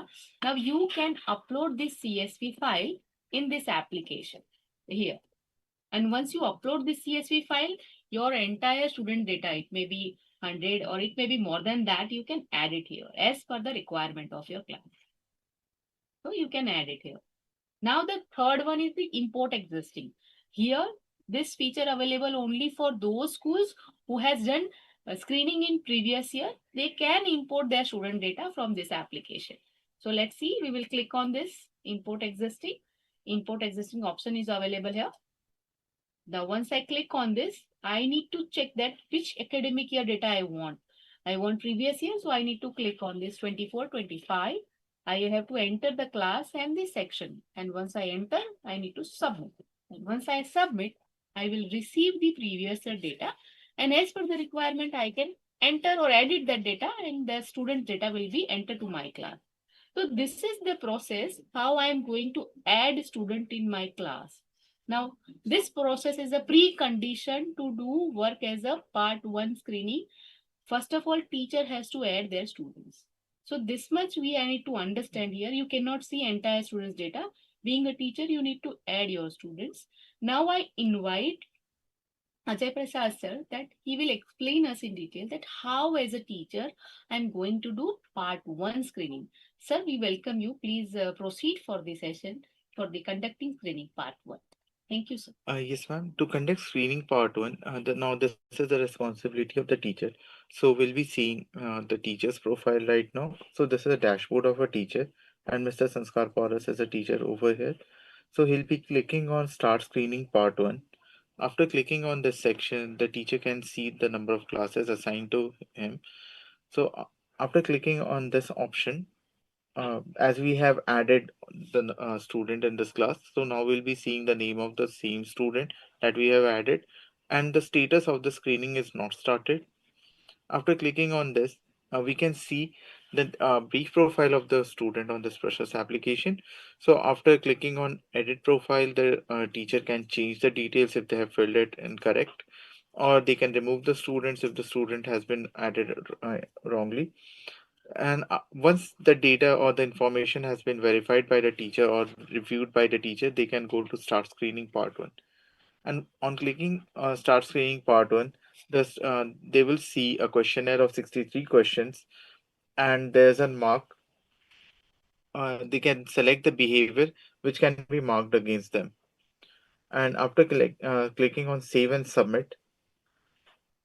now you can upload this CSV file in this application here. And once you upload this CSV file, your entire student data, it may be 100 or it may be more than that, you can add it here as per the requirement of your class. So you can add it here. Now the third one is the import existing. Here, this feature available only for those schools who has done screening in previous year. They can import their student data from this application. So let's see, we will click on this import existing. Import existing option is available here. Now, once I click on this, I need to check that which academic year data I want. I want previous year, so I need to click on this 24-25. I have to enter the class and the section. And once I enter, I need to submit. And once I submit, I will receive the previous year data, and as per the requirement, I can enter or edit that data, and the student data will be entered to my class. So this is the process how I am going to add student in my class. Now, this process is a precondition to do work as a part 1 screening. First of all, teacher has to add their students. So this much I need to understand here. You cannot see entire students data. Being a teacher, you need to add your students. Now I invite Ajay Prasad sir that he will explain us in detail that how as a teacher I'm going to do part 1 screening. Sir, we welcome you. Please proceed for the session for the conducting screening part 1. Thank you, sir. Yes, ma'am. To conduct screening part one, now this is the responsibility of the teacher. So we'll be seeing the teacher's profile right now. So this is a dashboard of a teacher, and Mr. Sanskar Paras is a teacher over here. So he'll be clicking on Start Screening Part 1. After clicking on this section, the teacher can see the number of classes assigned to him. So after clicking on this option, as we have added the student in this class, so now we'll be seeing the name of the same student that we have added, and the status of the screening is not started. After clicking on this, we can see the brief profile of the student on this PRASHAST application. So after clicking on edit profile, the teacher can change the details if they have filled it incorrect, or they can remove the students if the student has been added wrongly. And once the data or the information has been verified by the teacher or reviewed by the teacher, they can go to Start Screening Part 1. And on clicking Start Screening Part 1, they will see a questionnaire of 63 questions, and there's a mark. They can select the behavior which can be marked against them. And after clicking on Save and Submit,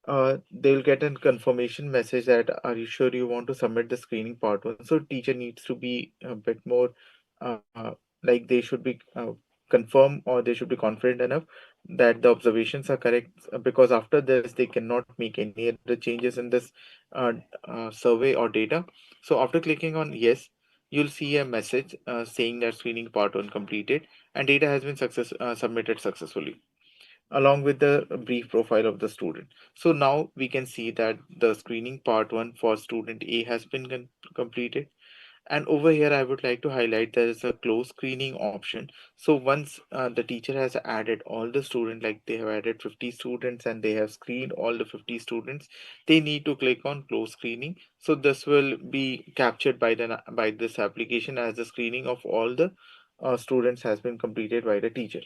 they'll get a confirmation message that are you sure you want to submit the screening part 1. So teacher needs to be a bit more like they should be confirm, or they should be confident enough that the observations are correct, because after this they cannot make any other changes in this uh, survey or data. So after clicking on yes, you'll see a message saying that screening part 1 completed and data has been submitted successfully, along with the brief profile of the student. So now we can see that the screening part 1 for student A has been completed. And over here, I would like to highlight there is a close screening option. So once the teacher has added all the students, like they have added 50 students and they have screened all the 50 students, they need to click on close screening. So this will be captured by this application as the screening of all the students has been completed by the teacher.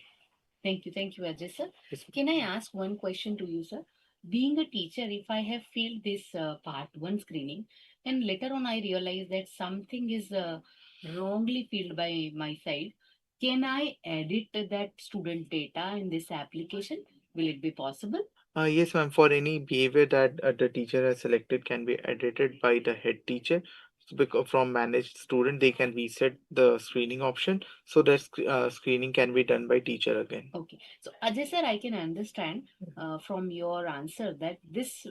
Thank you, Ajay sir. Yes, Can I ask one question to you, sir? Being a teacher, if I have filled this part 1 screening, and later on I realize that something is wrongly filled by my side, can I edit that student data in this application? Will it be possible? Yes, ma'am. For any behavior that the teacher has selected can be edited by the head teacher. So because from managed student, they can reset the screening option so that screening can be done by teacher again. Okay. So, Ajay sir, I can understand from your answer that this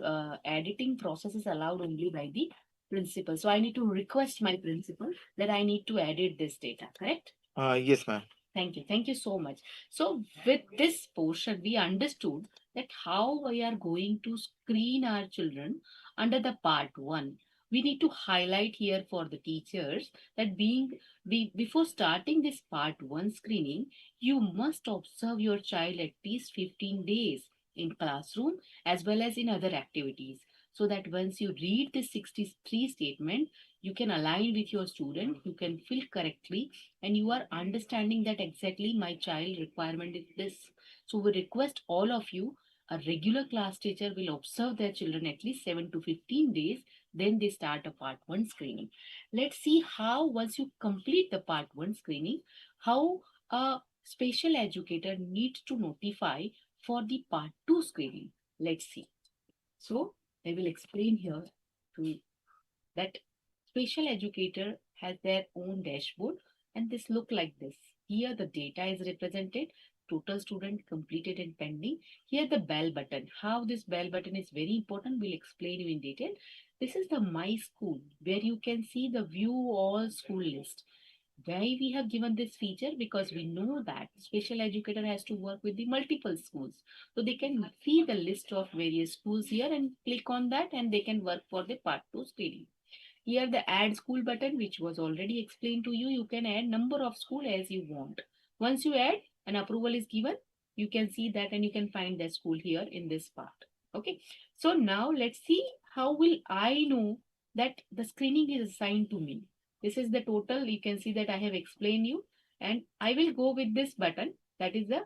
editing process is allowed only by the principal. So, I need to request my principal that I need to edit this data, correct? Yes, ma'am. Thank you. Thank you so much. So, with this portion, we understood that how we are going to screen our children under the part 1. We need to highlight here for the teachers that before starting this part 1 screening, you must observe your child at least 15 days in classroom as well as in other activities. So that once you read this 63 statement, you can align with your student, you can fill correctly, and you are understanding that exactly my child requirement is this. So we request all of you, a regular class teacher will observe their children at least 7 to 15 days, then they start a part 1 screening. Let's see how once you complete the part 1 screening, how a special educator needs to notify for the part 2 screening. Let's see. So I will explain here to that special educator has their own dashboard, and this look like this. Here the data is represented, total student completed and pending. Here the bell button. How this bell button is very important, we'll explain you in detail. This is the My School where you can see the view all school list. Why we have given this feature? Because we know that special educator has to work with the multiple schools. So they can see the list of various schools here and click on that, and they can work for the part 2 screening. Here the add school button, which was already explained to you, you can add number of school as you want. Once you add, an approval is given, you can see that and you can find the school here in this part. Okay. So now let's see how will I know that the screening is assigned to me. This is the total. You can see that I have explained you, and I will go with this button, that is the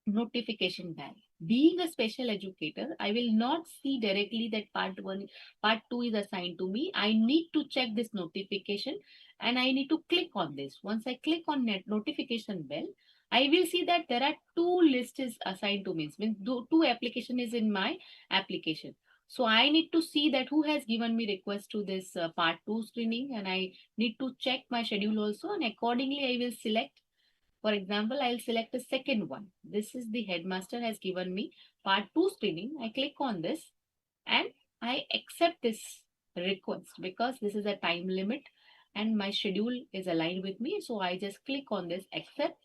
notification bell. Being a special educator, I will not see directly that part 2 is assigned to me. I need to check this notification and I need to click on this. Once I click on net notification bell, I will see that there are two lists is assigned to me. Means two application is in my application. So I need to see that who has given me request to this part 2 screening, and I need to check my schedule also, and accordingly I will select. For example, I'll select the second one. This is the headmaster has given me part 2 screening. I click on this and I accept this request because this is a time limit and my schedule is aligned with me. So I just click on this accept.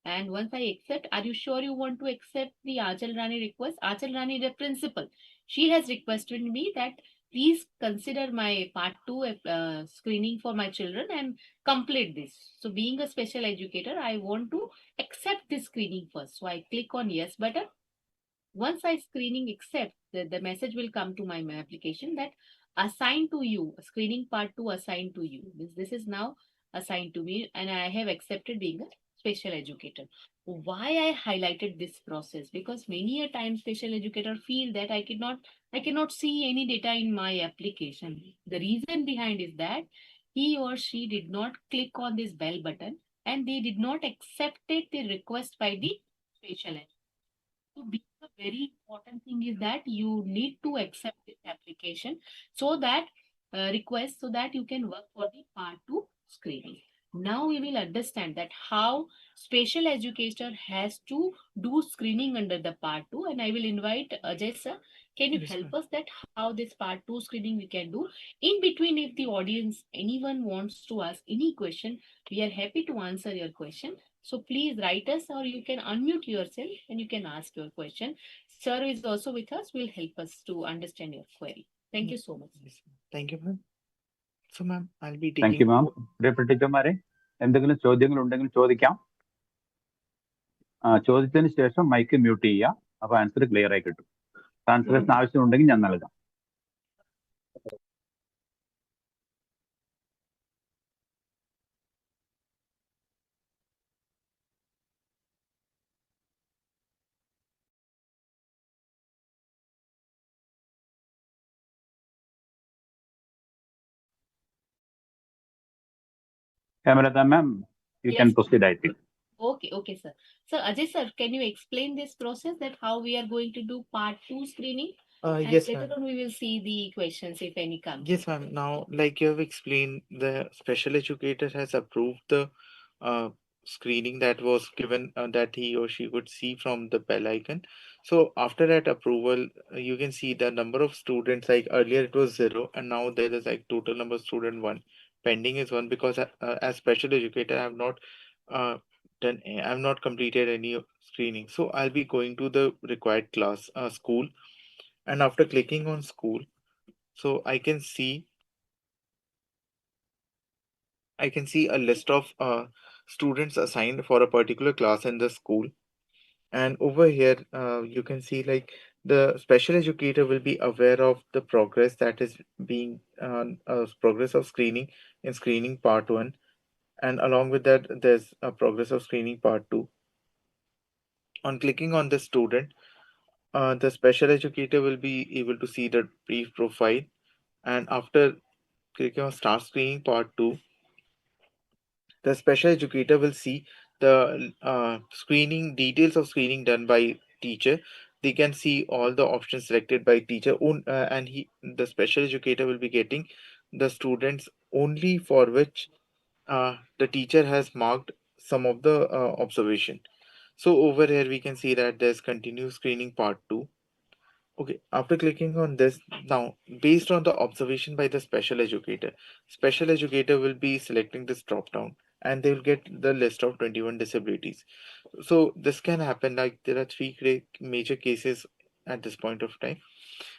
And once I accept, are you sure you want to accept the Anchal Rani request? Anchal Rani, the principal, she has requested me that please consider my part 2 screening for my children and complete this. So being a special educator, I want to accept this screening first. So I click on yes button. Once I screening accept, the message will come to my application that assigned to you, screening part 2 assigned to you. This is now assigned to me and I have accepted being a special educator. Why I highlighted this process? Because many a time special educator feel that I cannot see any data in my application. The reason behind is that he or she did not click on this bell button and they did not accept it, the request by the special educator. So being a very important thing is that you need to accept this application so that request so that you can work for the part 2 screening. Now we will understand that how special educator has to do screening under the part 2, and I will invite Ajay sir. Can you Yes, help ma'am. us that how this part 2 screening we can do? In between, if the audience anyone wants to ask any question, we are happy to answer your question. So please write us or you can unmute yourself and you can ask your question. Sir is also with us, will help us to understand your query. Thank you so much. Yes, ma'am. Thank you, ma'am. So, ma'am, I'll be thank you taking. മാം. പ്രിയപ്പെട്ട ടീച്ചർമാരെ, എന്തെങ്കിലും ചോദ്യങ്ങൾ ഉണ്ടെങ്കിൽ ചോദിക്കാം. ചോദിച്ചതിന് ശേഷം mic mute ചെയ്യുക. അപ്പോൾ ആൻസർ ക്ലിയർ ആയി കിട്ടും. ട്രാൻസ്ലേഷൻ ആവശ്യമുണ്ടെങ്കിൽ ഞാൻ നൽകാം. Hemlatta ma'am, you Yes. can proceed, I think. Okay, sir. So Ajay sir, can you explain this process that how we are going to do part 2 screening? And Yes, later ma'am. on we will see the questions if any come. Yes, ma'am. Now, like you have explained, the special educator has approved the screening that was given that he or she could see from the bell icon. So after that approval, you can see the number of students. Like earlier, it was 0, and now there is like total number of student 1. Pending is 1 because as special educator, I have not I have not completed any screening. So I'll be going to the required class school, and after clicking on school, so I can see a list of students assigned for a particular class in the school. And over here, you can see like the special educator will be aware of the progress that is being progress of screening in screening part 1. And along with that, there's a progress of screening part 2. On clicking on the student, the special educator will be able to see the brief profile. And after clicking on start screening part 2, the special educator will see the screening details of screening done by teacher. They can see all the options selected by teacher and the special educator will be getting the students only for which the teacher has marked some of the observation. So over here we can see that there's continuous screening part 2. Okay, after clicking on this, now based on the observation by the special educator will be selecting this drop down and they will get the list of 21 disabilities. So this can happen like there are three major cases at this point of time.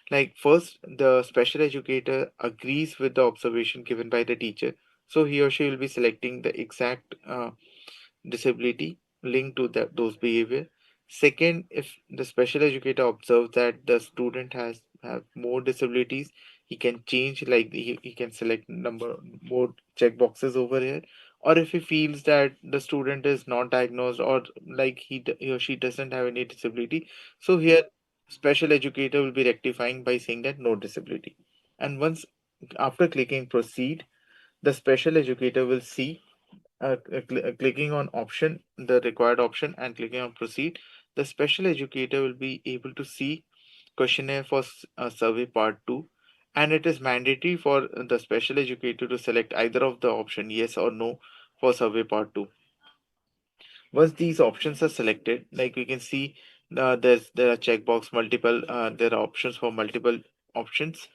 Like first, the special educator agrees with the observation given by the teacher. So he or she will be selecting the exact disability linked to those behavior. Second, if the special educator observes that the student has have more disabilities, he can change like he can select number more check boxes over here. Or if he feels that the student is not diagnosed or like he or she doesn't have any disability, so here special educator will be rectifying by saying that no disability. And once after clicking proceed, the special educator will see clicking on option, the required option, and clicking on proceed, the special educator will be able to see questionnaire for survey part 2, and it is mandatory for the special educator to select either of the option yes or no for survey part 2. Once these options are selected, like we can see, there are checkbox multiple, there are options for multiple options,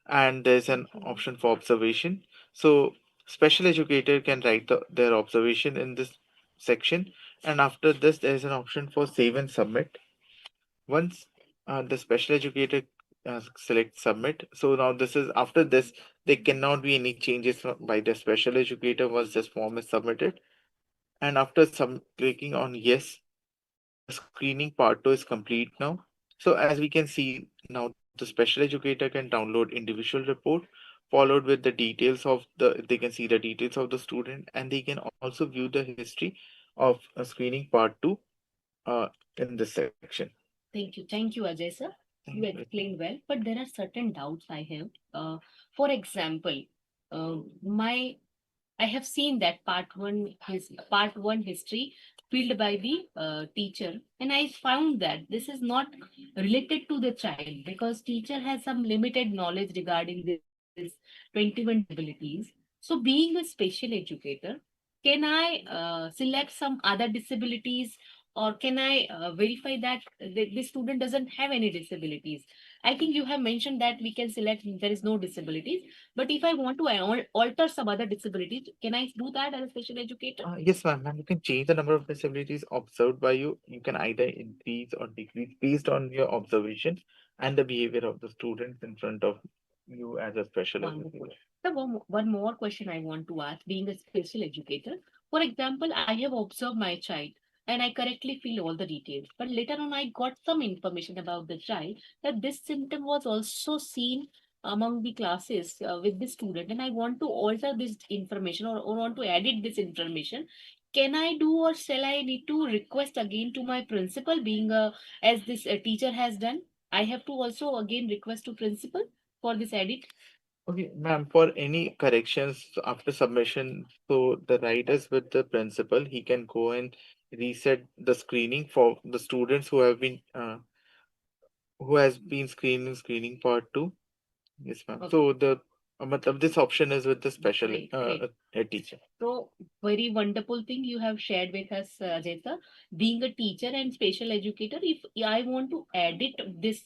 and there's an option for observation. So special educator can write their observation in this section, and after this there is an option for save and submit. Once the special educator select submit, so now this is after this there cannot be any changes by the special educator once this form is submitted. And after some clicking on yes, the screening part 2 is complete now. So as we can see now, the special educator can download individual report followed with the details of they can see the details of the student, and they can also view the history of screening part 2 in this section. Thank you, Ajay sir. You explained well, but there are certain doubts I have. For example, my I have seen that part one history filled by the teacher, and I found that this is not related to the child because teacher has some limited knowledge regarding this 21 disabilities. So, being a special educator, can I select some other disabilities, or can I verify that the student doesn't have any disabilities? I think you have mentioned that we can select there is no disabilities, but if I want to alter some other disabilities, can I do that as a special educator? Yes, ma'am. You can change the number of disabilities observed by you. You can either increase or decrease based on your observation and the behavior of the students in front of you as a special Wonderful. educator. So one more question I want to ask, being a special educator. For example, I have observed my child and I correctly fill all the details. But later on, I got some information about the child that this symptom was also seen among the classes with the student. And I want to alter this information or want to edit this information. Can I do, or shall I need to request again to my principal, being as this teacher has done? I have to also again request to principal for this edit. Okay, ma'am, for any corrections after submission, so the writers with the principal, he can go and reset the screening for the students who has been screened in screening part 2. Yes, ma'am. Okay. So the this option is with the special Great, great. head teacher. So, very wonderful thing you have shared with us, Ajay sir. Being a teacher and special educator, if I want to edit this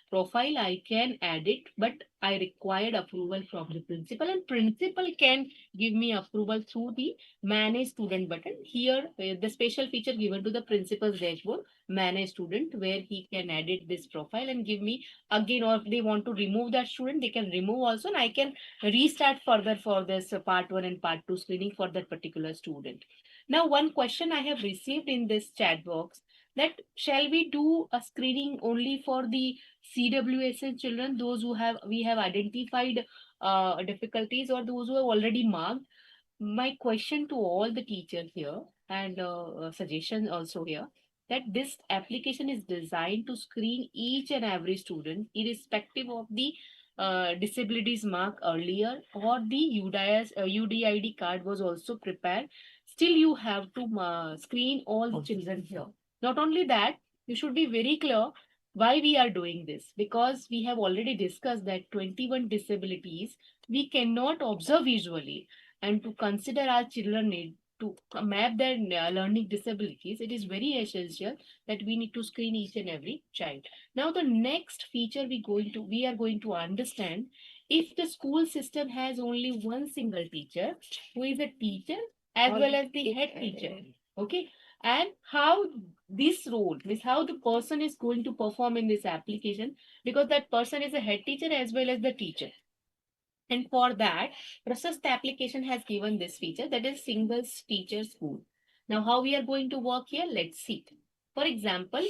profile, I can edit, but I required approval from the principal, and principal can give me approval through the manage student button. Here, the special feature given to the principal's dashboard, manage student, where he can edit this profile and give me again, or if they want to remove that student, they can remove also, and I can restart further for this part 1 and part 2 screening for that particular student. Now, one question I have received in this chat box, that shall we do a screening only for the CWSS children, those who have we have identified difficulties, or those who have already marked? My question to all the teachers here, and suggestion also here, that this application is designed to screen each and every student irrespective of the disabilities mark earlier, or the UDID card was also prepared. Still, you have to screen all the children here. Not only that, you should be very clear why we are doing this, because we have already discussed that 21 disabilities we cannot observe visually, and to consider our children need to map their learning disabilities, it is very essential that we need to screen each and every child. Now, the next feature we are going to understand, if the school system has only one single teacher who is a teacher as well as the head teacher, okay, and how this role means how the person is going to perform in this application, because that person is a head teacher as well as the teacher. And for that, PRASHAST application has given this feature, that is single teacher school. Now, how we are going to work here? Let's see. For example,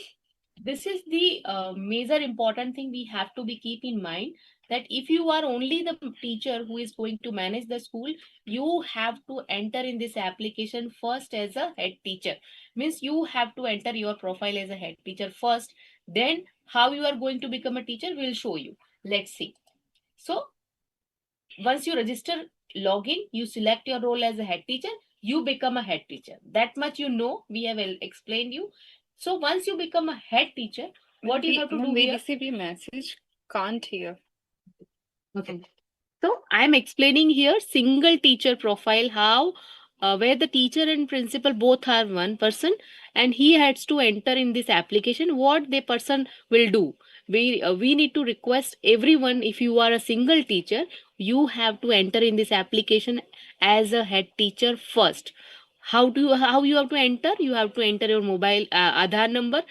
this is the major important thing we have to be keep in mind, that if you are only the teacher who is going to manage the school, you have to enter in this application first as a head teacher. Means you have to enter your profile as a head teacher first. Then how you are going to become a teacher, we'll show you. Let's see. So once you register, login, you select your role as a head teacher, you become a head teacher. That much you know, we have explained you. So once you become a head teacher, what you have to do we here? receive a message, can't hear. Okay. So I'm explaining here single teacher profile, how where the teacher and principal both are one person, and he has to enter in this application. What the person will do? We need to request everyone, if you are a single teacher, you have to enter in this application as a head teacher first. How you have to enter? You have to enter your mobile Aadhaar number,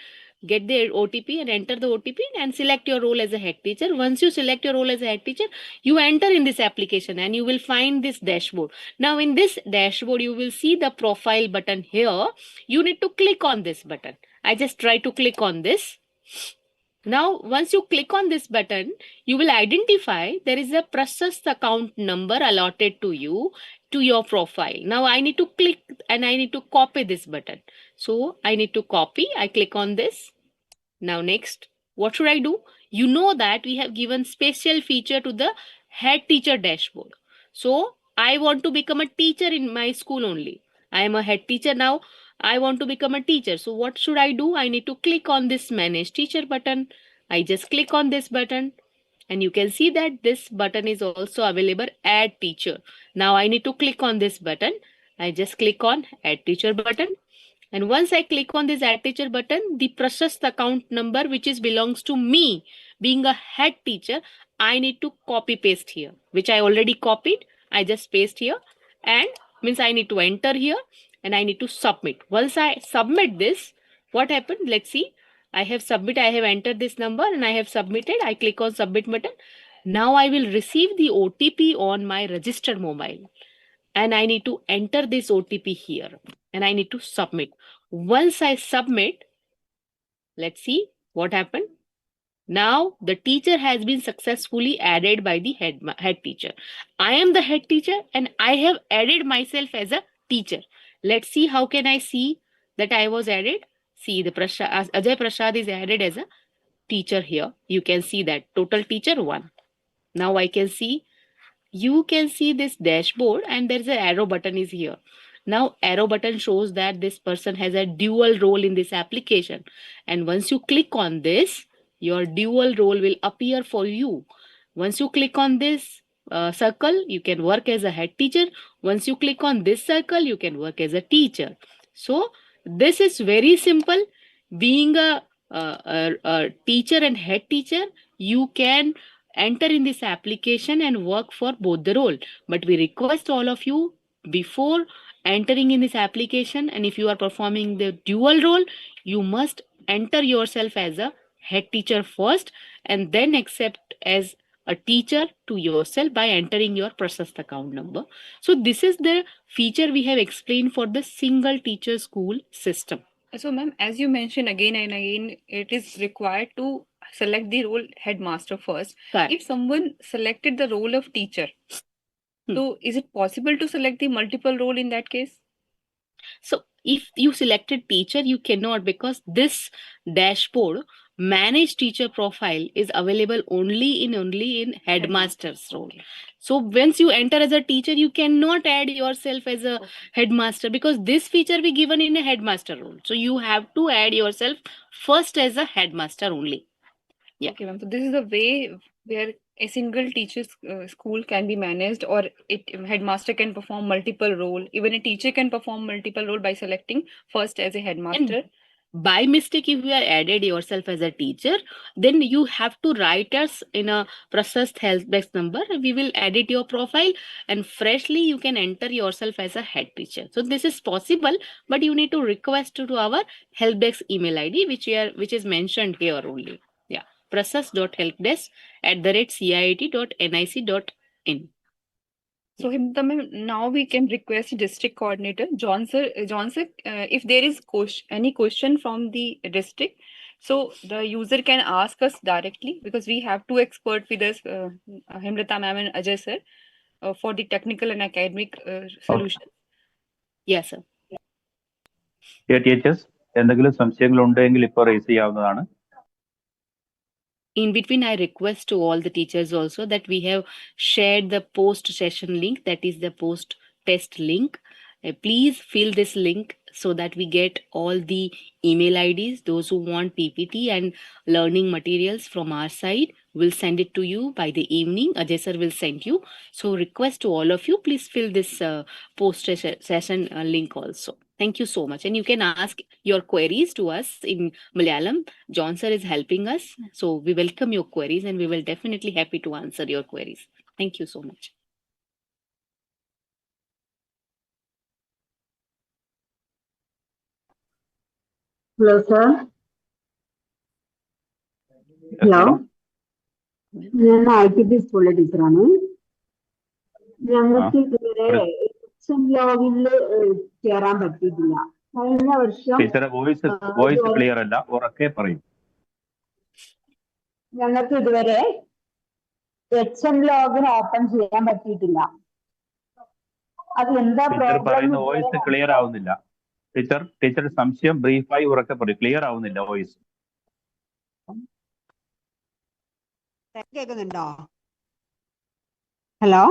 get the OTP and enter the OTP and select your role as a head teacher. Once you select your role as a head teacher, you enter in this application and you will find this dashboard. Now in this dashboard, you will see the profile button here. You need to click on this button. I just try to click on this. Now, once you click on this button, you will identify there is a PRASHAST account number allotted to you, to your profile. Now I need to click and I need to copy this button. So I need to copy. I click on this. Now next, what should I do? You know that we have given special feature to the head teacher dashboard. So I want to become a teacher in my school only. I am a head teacher now. I want to become a teacher. So what should I do? I need to click on this manage teacher button. I just click on this button. And you can see that this button is also available, add teacher. Now I need to click on this button. I just click on add teacher button. And once I click on this add teacher button, the PRASHAST account number, which is belongs to me, being a head teacher, I need to copy paste here, which I already copied. I just paste here, and means I need to enter here and I need to submit. Once I submit this, what happened? Let's see. I have entered this number and I have submitted. I click on submit button. Now I will receive the OTP on my registered mobile. And I need to enter this OTP here and I need to submit. Once I submit, let's see what happened. Now the teacher has been successfully added by the head teacher. I am the head teacher and I have added myself as a teacher. Let's see how can I see that I was added. See, the Ajay Prasad is added as a teacher here. You can see that total teacher 1. Now I can see, you can see this dashboard and there's an arrow button is here. Now arrow button shows that this person has a dual role in this application. And once you click on this, your dual role will appear for you. Once you click on this circle, you can work as a head teacher. Once you click on this circle, you can work as a teacher. So this is very simple. Being a teacher and head teacher, you can enter in this application and work for both the role. But we request all of you, before entering in this application, and if you are performing the dual role, you must enter yourself as a head teacher first and then accept as a teacher to yourself by entering your PRASHAST account number. So this is the feature we have explained for the single teacher school system. So ma'am, as you mentioned again and again, it is required to select the role headmaster first. Correct. If someone selected the role of teacher, so is it possible to select the multiple role in that case? So if you selected teacher, you cannot, because this dashboard manage teacher profile is available only in headmaster's role. So once you enter as a teacher, you cannot add yourself as a headmaster, because this feature we given in a headmaster role. So you have to add yourself first as a headmaster only. Yeah. Okay, ma'am. So this is the way where a single teacher's school can be managed, or headmaster can perform multiple role. Even a teacher can perform multiple role by selecting first as a headmaster. And by mistake, if you are added yourself as a teacher, then you have to write us in a PRASHAST help desk number. We will edit your profile and freshly you can enter yourself as a head teacher. So this is possible, but you need to request to our help desk email ID, which is mentioned here only. Yeah, prasas.helpdesk@ciet.nic.in. So Hemlatta ma'am, now we can request district coordinator John sir. If there is any question from the district, so the user can ask us directly, because we have two experts with us, Hemlatta ma'am and Ajay sir, for the technical and academic solution. Yes, sir. Teachers എന്തെങ്കിലും സംശയങ്ങൾ ഉണ്ടെങ്കിൽ ഇപ്പോൾ raise ചെയ്യാവുന്നതാണ്. In between, I request to all the teachers also that we have shared the post session link, that is the post test link. Please fill this link so that we get all the email IDs. Those who want PPT and learning materials from our side, will send it to you by the evening. Ajay sir will send you. So request to all of you, please fill this post session link also. Thank you so much. And you can ask your queries to us in Malayalam. John sir is helping us. So we welcome your queries and we will definitely happy to answer your queries. Thank you so much. Hello, sir. Hello. ഞാൻ ITP സ്കൂളിലെ ടീച്ചറാണ്. ഞങ്ങൾക്ക് ഇതുവരെ ലോഗിനിൽ കയറാൻ പറ്റിയിട്ടില്ല. കഴിഞ്ഞ വർഷം voice clear അല്ല, ഉറക്കെ പറയും. ഞങ്ങൾക്ക് ഇതുവരെ HM ലോഗിൻ ഓപ്പൺ ചെയ്യാൻ പറ്റിയിട്ടില്ല. അത് എന്താ പ്രോബ്ലം? വോയിസ് ക്ലിയർ ആവുന്നില്ല. ടീച്ചർ സംശയം ബ്രീഫായി ഉറക്കെ പറയും. ക്ലിയർ ആവുന്നില്ല വോയിസ്. കേൾക്കുന്നുണ്ടോ? ഹലോ,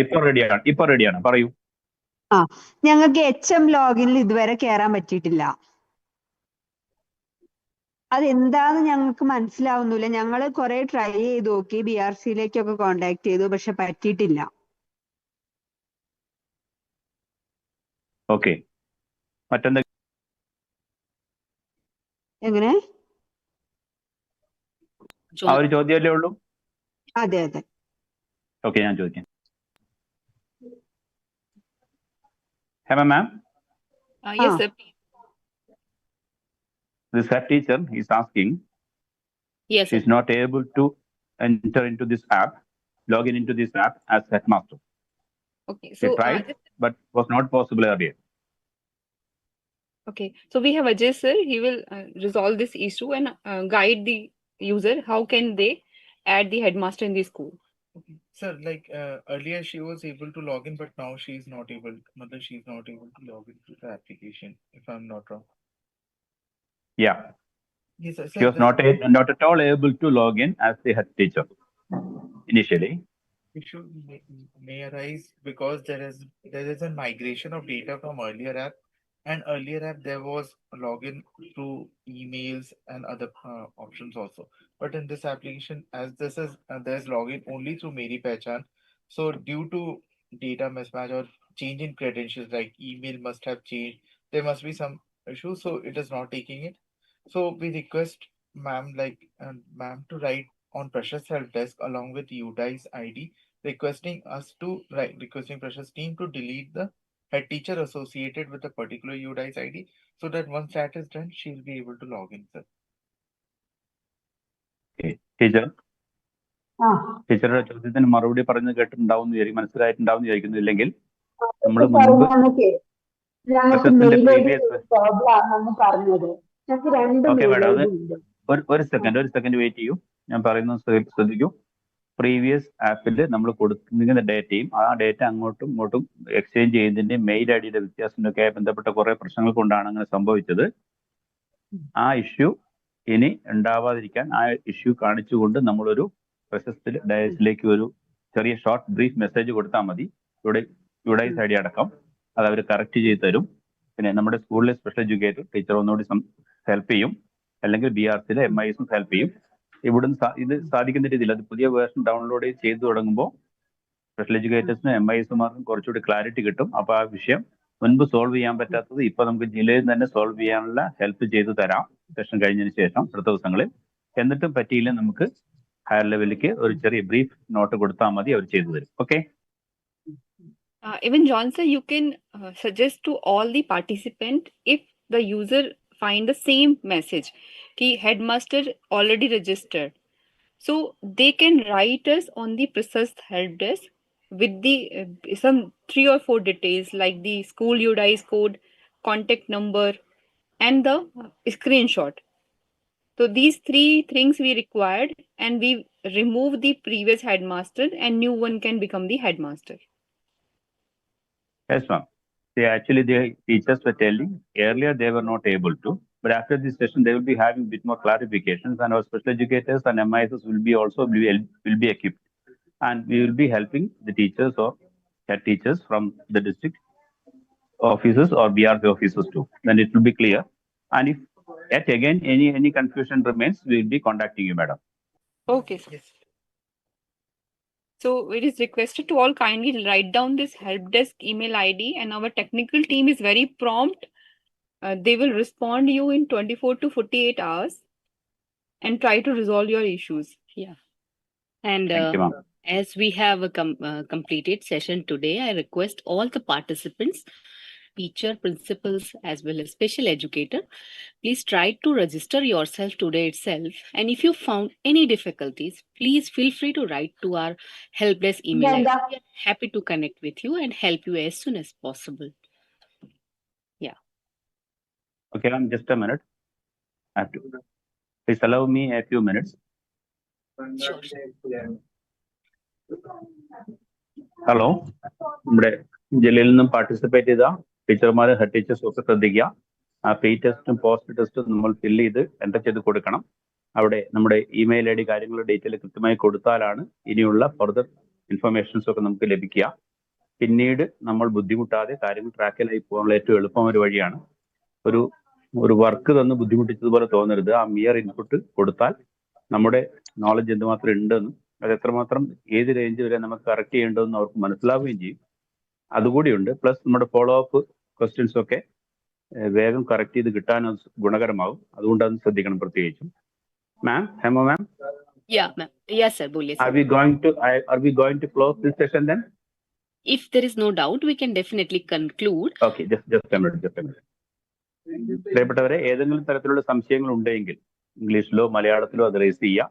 ഇപ്പൊ റെഡിയാണ്, പറയൂ. ഞങ്ങൾക്ക് HM ലോഗിനിൽ ഇതുവരെ കയറാൻ പറ്റിയിട്ടില്ല. അതെന്താന്ന് ഞങ്ങൾക്ക് മനസ്സിലാവുന്നില്ല. ഞങ്ങൾ കുറെ ട്രൈ ചെയ്ത് നോക്കി, BRCയിലേക്കൊക്കെ കോണ്ടാക്ട് ചെയ്തു, പക്ഷെ പറ്റിയിട്ടില്ല. ഓക്കെ, മറ്റെന്താ? എങ്ങനെ? ആ ഒരു ചോദ്യമല്ലേ ഉള്ളൂ? അതെ. ഓക്കെ, ഞാൻ ചോദിക്കാം. ഹേമ മാം. Yes, sir. This head teacher is asking. Yes, she is not able to enter into this app, log in into this app as headmaster. Okay, She so tried, but was not possible earlier. Okay, so we have Ajay sir. He will resolve this issue and guide the user how can they add the headmaster in the school. Okay. Sir, like earlier she was able to log in, but now she is not able. She is not able to log into the application, if I'm not wrong. Yeah. Yes, sir. She was not at all able to log in as the head teacher initially. Issue may arise because there is a migration of data from earlier app, and earlier app there was a login through emails and other options also. But in this application, as this is there's login only through Meri Pehchan. So due to data mismatch or change in credentials, like email must have changed, there must be some issue, so it is not taking it. So we request ma'am to write on PRASHAST help desk along with UDI's ID, requesting PRASHAST team to delete the head teacher associated with a particular UDI's ID, so that once that is done, she will be able to log in, sir. Okay, ടീച്ചറുടെ ചോദ്യത്തിന് മറുപടി പറഞ്ഞു കേട്ടിട്ടുണ്ടാവും, മനസ്സിലായിട്ടുണ്ടാവും വിചാരിക്കുന്നു. ഇല്ലെങ്കിൽ നമ്മൾ ഒരു സെക്കൻഡ് വെയിറ്റ് ചെയ്യൂ. ഞാൻ പറയുന്നത് ശ്രദ്ധിക്കൂ. പ്രീവിയസ് ആപ്പിൽ നമ്മൾ കൊടുത്തിരിക്കുന്ന ഡേറ്റയും ആ ഡേറ്റ അങ്ങോട്ടും ഇങ്ങോട്ടും എക്സ്ചേഞ്ച് ചെയ്യുന്നതിന്റെ മെയിൽ ഐ ഡിയുടെ വ്യത്യാസത്തിനൊക്കെ ബന്ധപ്പെട്ട കുറെ പ്രശ്നങ്ങൾ കൊണ്ടാണ് അങ്ങനെ സംഭവിച്ചത്. ആ ഇഷ്യൂ ഇനി ഉണ്ടാവാതിരിക്കാൻ ആ ഇഷ്യൂ കാണിച്ചുകൊണ്ട് നമ്മളൊരു പ്രശസ്ത ഡയസിലേക്ക് ഒരു ചെറിയ ഷോർട്ട് ബ്രീഫ് മെസ്സേജ് കൊടുത്താൽ മതി. യുഡൈസ് ഐ ഡി അടക്കം അത് അവർ കറക്റ്റ് ചെയ്ത് തരും. പിന്നെ നമ്മുടെ സ്കൂളിലെ സ്പെഷ്യൽ എഡ്യൂക്കേറ്റർ ടീച്ചർ ഒന്നുകൂടി ഹെൽപ്പ് ചെയ്യും, അല്ലെങ്കിൽ BRCയിലെ MIS ഹെൽപ്പ് ചെയ്യും. ഇവിടുന്ന് ഇത് സാധിക്കുന്ന രീതിയിൽ അത് പുതിയ വേർഷൻ ഡൗൺലോഡ് ചെയ്ത് തുടങ്ങുമ്പോൾ സ്പെഷ്യൽ എഡ്യൂക്കേറ്റേഴ്സിനും MISമാർക്കും കുറച്ചുകൂടി ക്ലാരിറ്റി കിട്ടും. അപ്പോൾ ആ വിഷയം മുൻപ് സോൾവ് ചെയ്യാൻ പറ്റാത്തത് ഇപ്പൊ നമുക്ക് ജില്ലയിൽ തന്നെ സോൾവ് ചെയ്യാനുള്ള ഹെൽപ്പ് ചെയ്തു തരാം സെഷൻ കഴിഞ്ഞതിന് ശേഷം അടുത്ത ദിവസങ്ങളിൽ. എന്നിട്ടും പറ്റിയില്ല നമുക്ക് ഹയർ ലെവലിലേക്ക് ഒരു ചെറിയ ബ്രീഫ് നോട്ട് കൊടുത്താൽ മതി, അവർ ചെയ്തു തരും. Okay. Even John sir, you can suggest to all the participants, if the user find the same message ki headmaster already registered, so they can write us on the Prasad help desk with the some 3 or 4 details like the school UDI's code, contact number, and the screenshot. So these 3 things we required, and we remove the previous headmaster and new one can become the headmaster. Yes, ma'am. Actually, the teachers were telling earlier they were not able to, but after this session they will be having a bit more clarifications, and our special educators and MISs will be also will be equipped, and we will be helping the teachers or head teachers from the district offices or BRP offices too. Then it will be clear, and if yet again any confusion remains, we will be contacting you, madam. Okay, sir. So it is requested to all kindly write down this help desk email ID, and our technical team is very prompt. They will respond you in 24 to 48 hours and try to resolve your issues. Yeah. And Thank you, ma'am. as we have a completed session today, I request all the participants, teacher, principals, as well as special educator, please try to register yourself today itself. And if you found any difficulties, please feel free to write to our help desk email ID. We are happy to connect with you and help you as soon as possible. Yeah. Okay, ma'am, just a minute. I have to. Please allow me a few minutes. Sure. Hello, നമ്മുടെ ജില്ലയിൽ നിന്നും participate ചെയ്ത ടീച്ചർമാർ, head ടീച്ചേഴ്സും ഒക്കെ ശ്രദ്ധിക്കുക. ആ pre ടെസ്റ്റും പോസ്റ്റ് ടെസ്റ്റും നമ്മൾ ഫില്ല് ചെയ്ത് എൻ്റർ ചെയ്ത് കൊടുക്കണം. അവിടെ നമ്മുടെ ഇമെയിൽ ID കാര്യങ്ങളുടെ ഡീറ്റെയിൽ കൃത്യമായി കൊടുത്താലാണ് ഇനിയുള്ള ഫർദർ ഇൻഫർമേഷൻസ് ഒക്കെ നമുക്ക് ലഭിക്കുക. പിന്നീട് നമ്മൾ ബുദ്ധിമുട്ടാതെ കാര്യങ്ങൾ ട്രാക്കിലായി പോകാനുള്ള ഏറ്റവും എളുപ്പം ഒരു വഴിയാണ്. ഒരു വർക്ക് തന്ന് ബുദ്ധിമുട്ടിച്ചതുപോലെ തോന്നരുത്. ആ മിയർ ഇൻപുട്ട് കൊടുത്താൽ നമ്മുടെ നോളജ് എന്തുമാത്രം ഉണ്ടെന്നും അത് എത്രമാത്രം ഏത് റേഞ്ച് വരെ നമുക്ക് കറക്റ്റ് ചെയ്യേണ്ടതെന്ന് അവർക്ക് മനസ്സിലാവുകയും ചെയ്യും. അതുകൂടിയുണ്ട്. പ്ലസ് നമ്മുടെ ഫോളോ അപ്പ് ക്വസ്റ്റ്യൻസ് ഒക്കെ വേഗം കറക്റ്റ് ചെയ്ത് കിട്ടാൻ ഗുണകരമാവും. അതുകൊണ്ട് അത് ശ്രദ്ധിക്കണം പ്രത്യേകിച്ചും. മാം, ഹെമ മാം. Yeah, ma'am. Yes, sir. Boliye, sir. Are we going to close this session then? If there is no doubt, we can definitely conclude. Okay, just a minute. പ്രിയപ്പെട്ടവരെ, ഏതെങ്കിലും തരത്തിലുള്ള സംശയങ്ങൾ ഉണ്ടെങ്കിൽ ഇംഗ്ലീഷിലോ മലയാളത്തിലോ അത് റേസ് ചെയ്യുക.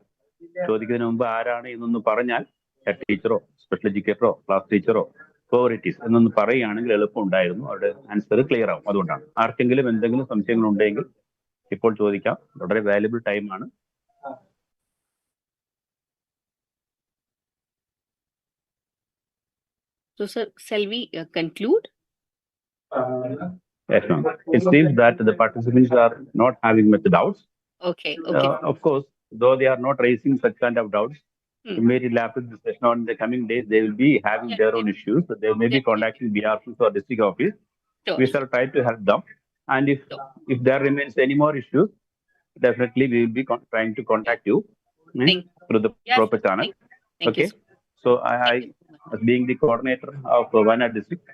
ചോദിക്കുന്നതിന് മുമ്പ് ആരാണ് എന്നൊന്ന് പറഞ്ഞാൽ ഹെഡ് ടീച്ചറോ സ്പെഷ്യൽ എഡ്യൂക്കേറ്ററോ ക്ലാസ് ടീച്ചറോ കോറിറ്റീസ് എന്നൊന്ന് പറയുകയാണെങ്കിൽ എളുപ്പം ഉണ്ടായിരുന്നു. അവരുടെ ആൻസർ ക്ലിയർ ആവും. അതുകൊണ്ടാണ്. ആർക്കെങ്കിലും എന്തെങ്കിലും സംശയങ്ങൾ ഉണ്ടെങ്കിൽ ഇപ്പോൾ ചോദിക്കാം. വളരെ വാല്യുബിൾ ടൈമാണ്. So, sir, shall we conclude? Yes, ma'am. It seems that the participants are not having much doubts. Okay. Of course, though they are not raising such kind of doubts, immediately after the session on the coming days, they will be having their own issues. So they may be contacting BRCs or district office. Sure. We shall try to help them. And if there remains any more issues, definitely we will be trying to contact you through the proper channel. Thank you. So I as being the coordinator of Wayanad district,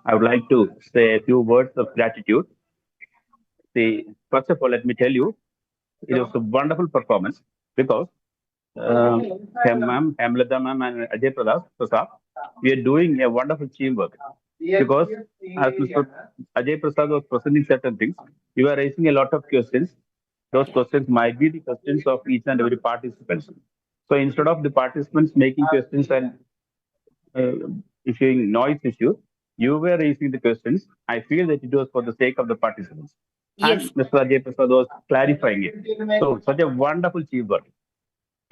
I would like to say a few words of gratitude. See, first of all, let me tell you, it was a wonderful performance because Hemlatta ma'am and Ajay Prasad, we are doing a wonderful teamwork. Because as Mr. Ajay Prasad was presenting certain things, you are raising a lot of questions. Those questions might be the questions of each and every participant. So instead of the participants making questions and issuing noise issues, you were raising the questions. I feel that it was for the sake of the participants. Yes. And Mr. Ajay Prasad was clarifying it. So such a wonderful teamwork.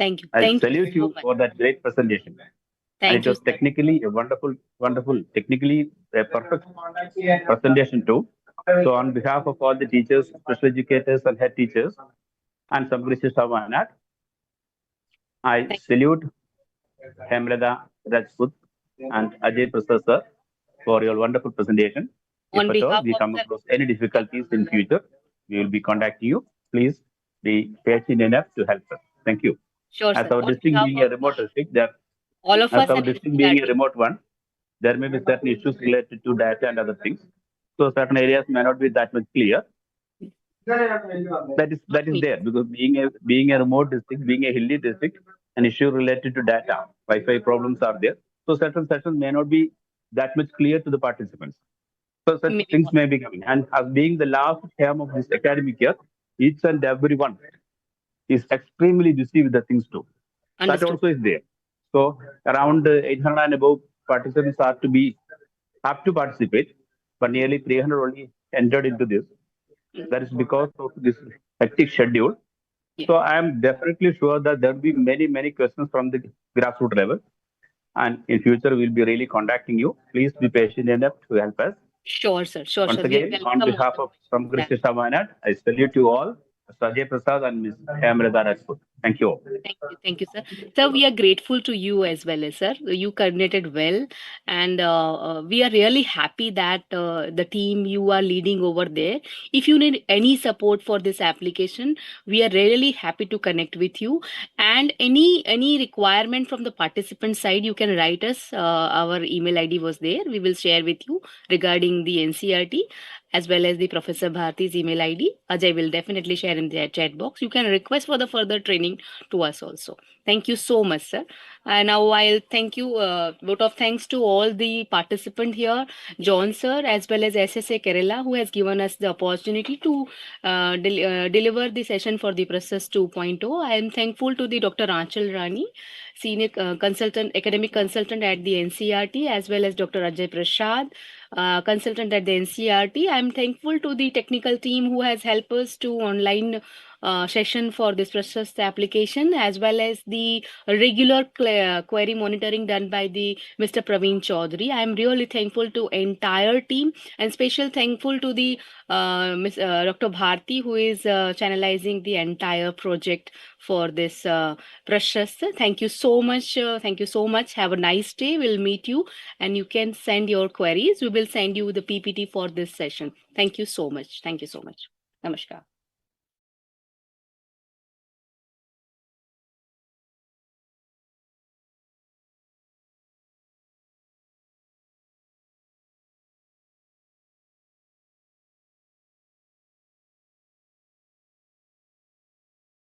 Thank you. I Thank salute you so much for that great presentation. Thank it you, was sir. technically a wonderful, technically a perfect presentation too. So on behalf of all the teachers, special educators and head teachers and some teachers of Wayanad, I salute Hemlatta, Rajput and Ajay Prasad sir for your wonderful presentation. On If at all behalf we of come across any difficulties in future, we will be contacting you. Please be patient enough to help us. Thank you. Sure, As sir. our On district behalf being a of remote district, there, all of as us our at district being a NCERT. remote one, there may be certain issues related to data and other things. So certain areas may not be that much clear. That is there because being a remote district, being a hilly district, an issue related to data, Wi-Fi problems are there. So certain sessions may not be that much clear to the participants. So such Maybe things may be coming. And as being the last term of this academic year, each and everyone is extremely busy with the things too. That understood. also is there. So around 800 and above participants have to participate, but nearly 300 only entered into this. That is because of this hectic schedule. Yeah. So I am definitely sure that there will be many questions from the grassroots level. And in future, we'll be really contacting you. Please be patient enough to help us. Sure, sir. Sure, Once sir. We again, on welcome behalf all of from that. Krishna Wayanad, I salute you all, Mr. Ajay Prasad and Ms. Hemlatta Rajput. Thank you all. Thank you, sir. Sir, we are grateful to you as well, sir. You coordinated well, and we are really happy that the team you are leading over there. If you need any support for this application, we are really happy to connect with you. And any requirement from the participant side, you can write us. Our email ID was there. We will share with you regarding the NCERT as well as the Professor Bharti's email ID. Ajay will definitely share in the chat box. You can request for the further training to us also. Thank you so much, sir. And now I'll thank you, vote of thanks to all the participants here, John sir, as well as SSA Kerala, who has given us the opportunity to deliver the session for the Process 2.0. I am thankful to the Dr. Anchal Rani, senior consultant, academic consultant at the NCERT, as well as Dr. Ajay Prasad, consultant at the NCERT. I'm thankful to the technical team who has helped us to online session for this PRASHAST application, as well as the regular query monitoring done by the Mr. Praveen Chaudhary. I'm really thankful to entire team, and special thankful to the Dr. Bharti, who is channelizing the entire project for this PRASHAST. Thank you so much. Thank you so much. Have a nice day. We'll meet you, and you can send your queries. We will send you the PPT for this session. Thank you so much. Thank you so much. Namaskar.